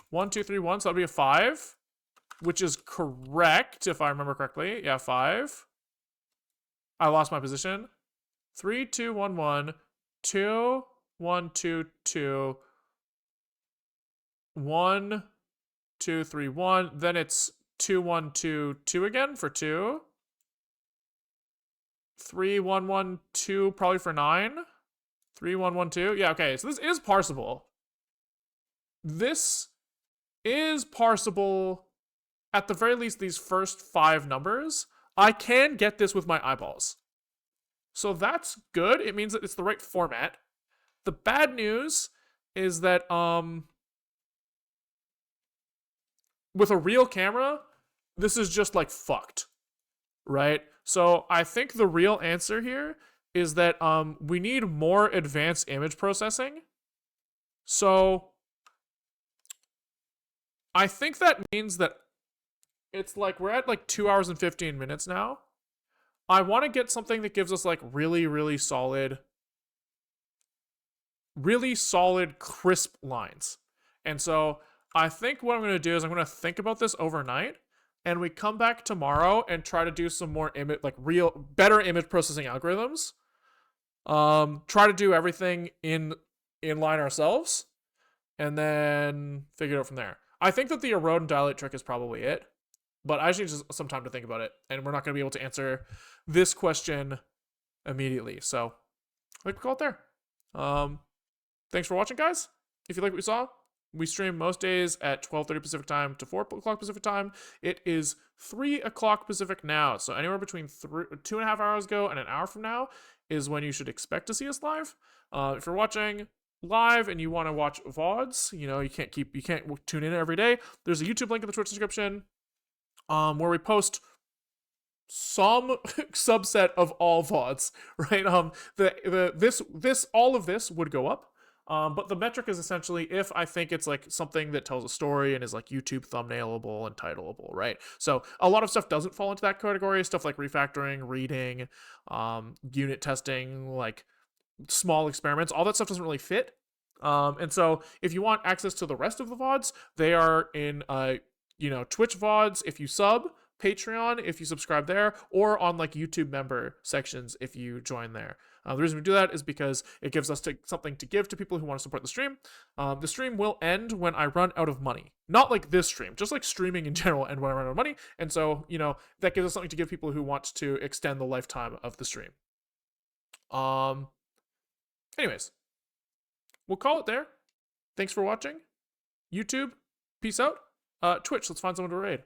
1, 2, 3, 1. So that'd be a 5, which is correct if I remember correctly. Yeah, 5. I lost my position. 3, 2, 1, 1. 2, 1, 2, 2. 1, 2, 3, 1. Then it's 2, 1, 2, 2 again for 2. 3, 1, 1, 2 probably for 9. 3, 1, 1, 2. Yeah, okay. So this is parsable. This is parsable. At the very least, these first 5 numbers. I can get this with my eyeballs. So that's good. It means that it's the right format. The bad news is that with a real camera, this is just like fucked, right? So I think the real answer here is that we need more advanced image processing. So I think that means that it's like we're at like 2 hours and 15 minutes now. I want to get something that gives us like really solid crisp lines. And so I think what I'm going to do is I'm going to think about this overnight, and we come back tomorrow and try to do some more better image processing algorithms. Try to do everything in line ourselves, and then figure it out from there. I think that the erode and dilate trick is probably it, but I just need some time to think about it, and we're not going to be able to answer this question immediately. So I think we call it there. Thanks for watching, guys. If you like what you saw, We stream most days at 12:30 Pacific time to 4 o'clock Pacific time. It is 3 o'clock Pacific now, so anywhere between 2.5 hours ago and an hour from now is when you should expect to see us live. If you're watching live and you want to watch VODs, you can't tune in every day. There's a YouTube link in the Twitch description, where we post some subset of all VODs, right? All of this would go up. But the metric is essentially if I think it's like something that tells a story and is like YouTube thumbnailable and titleable, right? So a lot of stuff doesn't fall into that category. Stuff like refactoring, reading, unit testing, like small experiments, all that stuff doesn't really fit. And so if you want access to the rest of the VODs, they are in Twitch VODs if you sub, Patreon if you subscribe there, or on like YouTube member sections if you join there. The reason we do that is because it gives us something to give to people who want to support the stream. The stream will end when I run out of money. Not like this stream, just like streaming in general and when I run out of money. And so, that gives us something to give people who want to extend the lifetime of the stream. Anyways, we'll call it there. Thanks for watching. YouTube, peace out. Twitch, let's find someone to raid.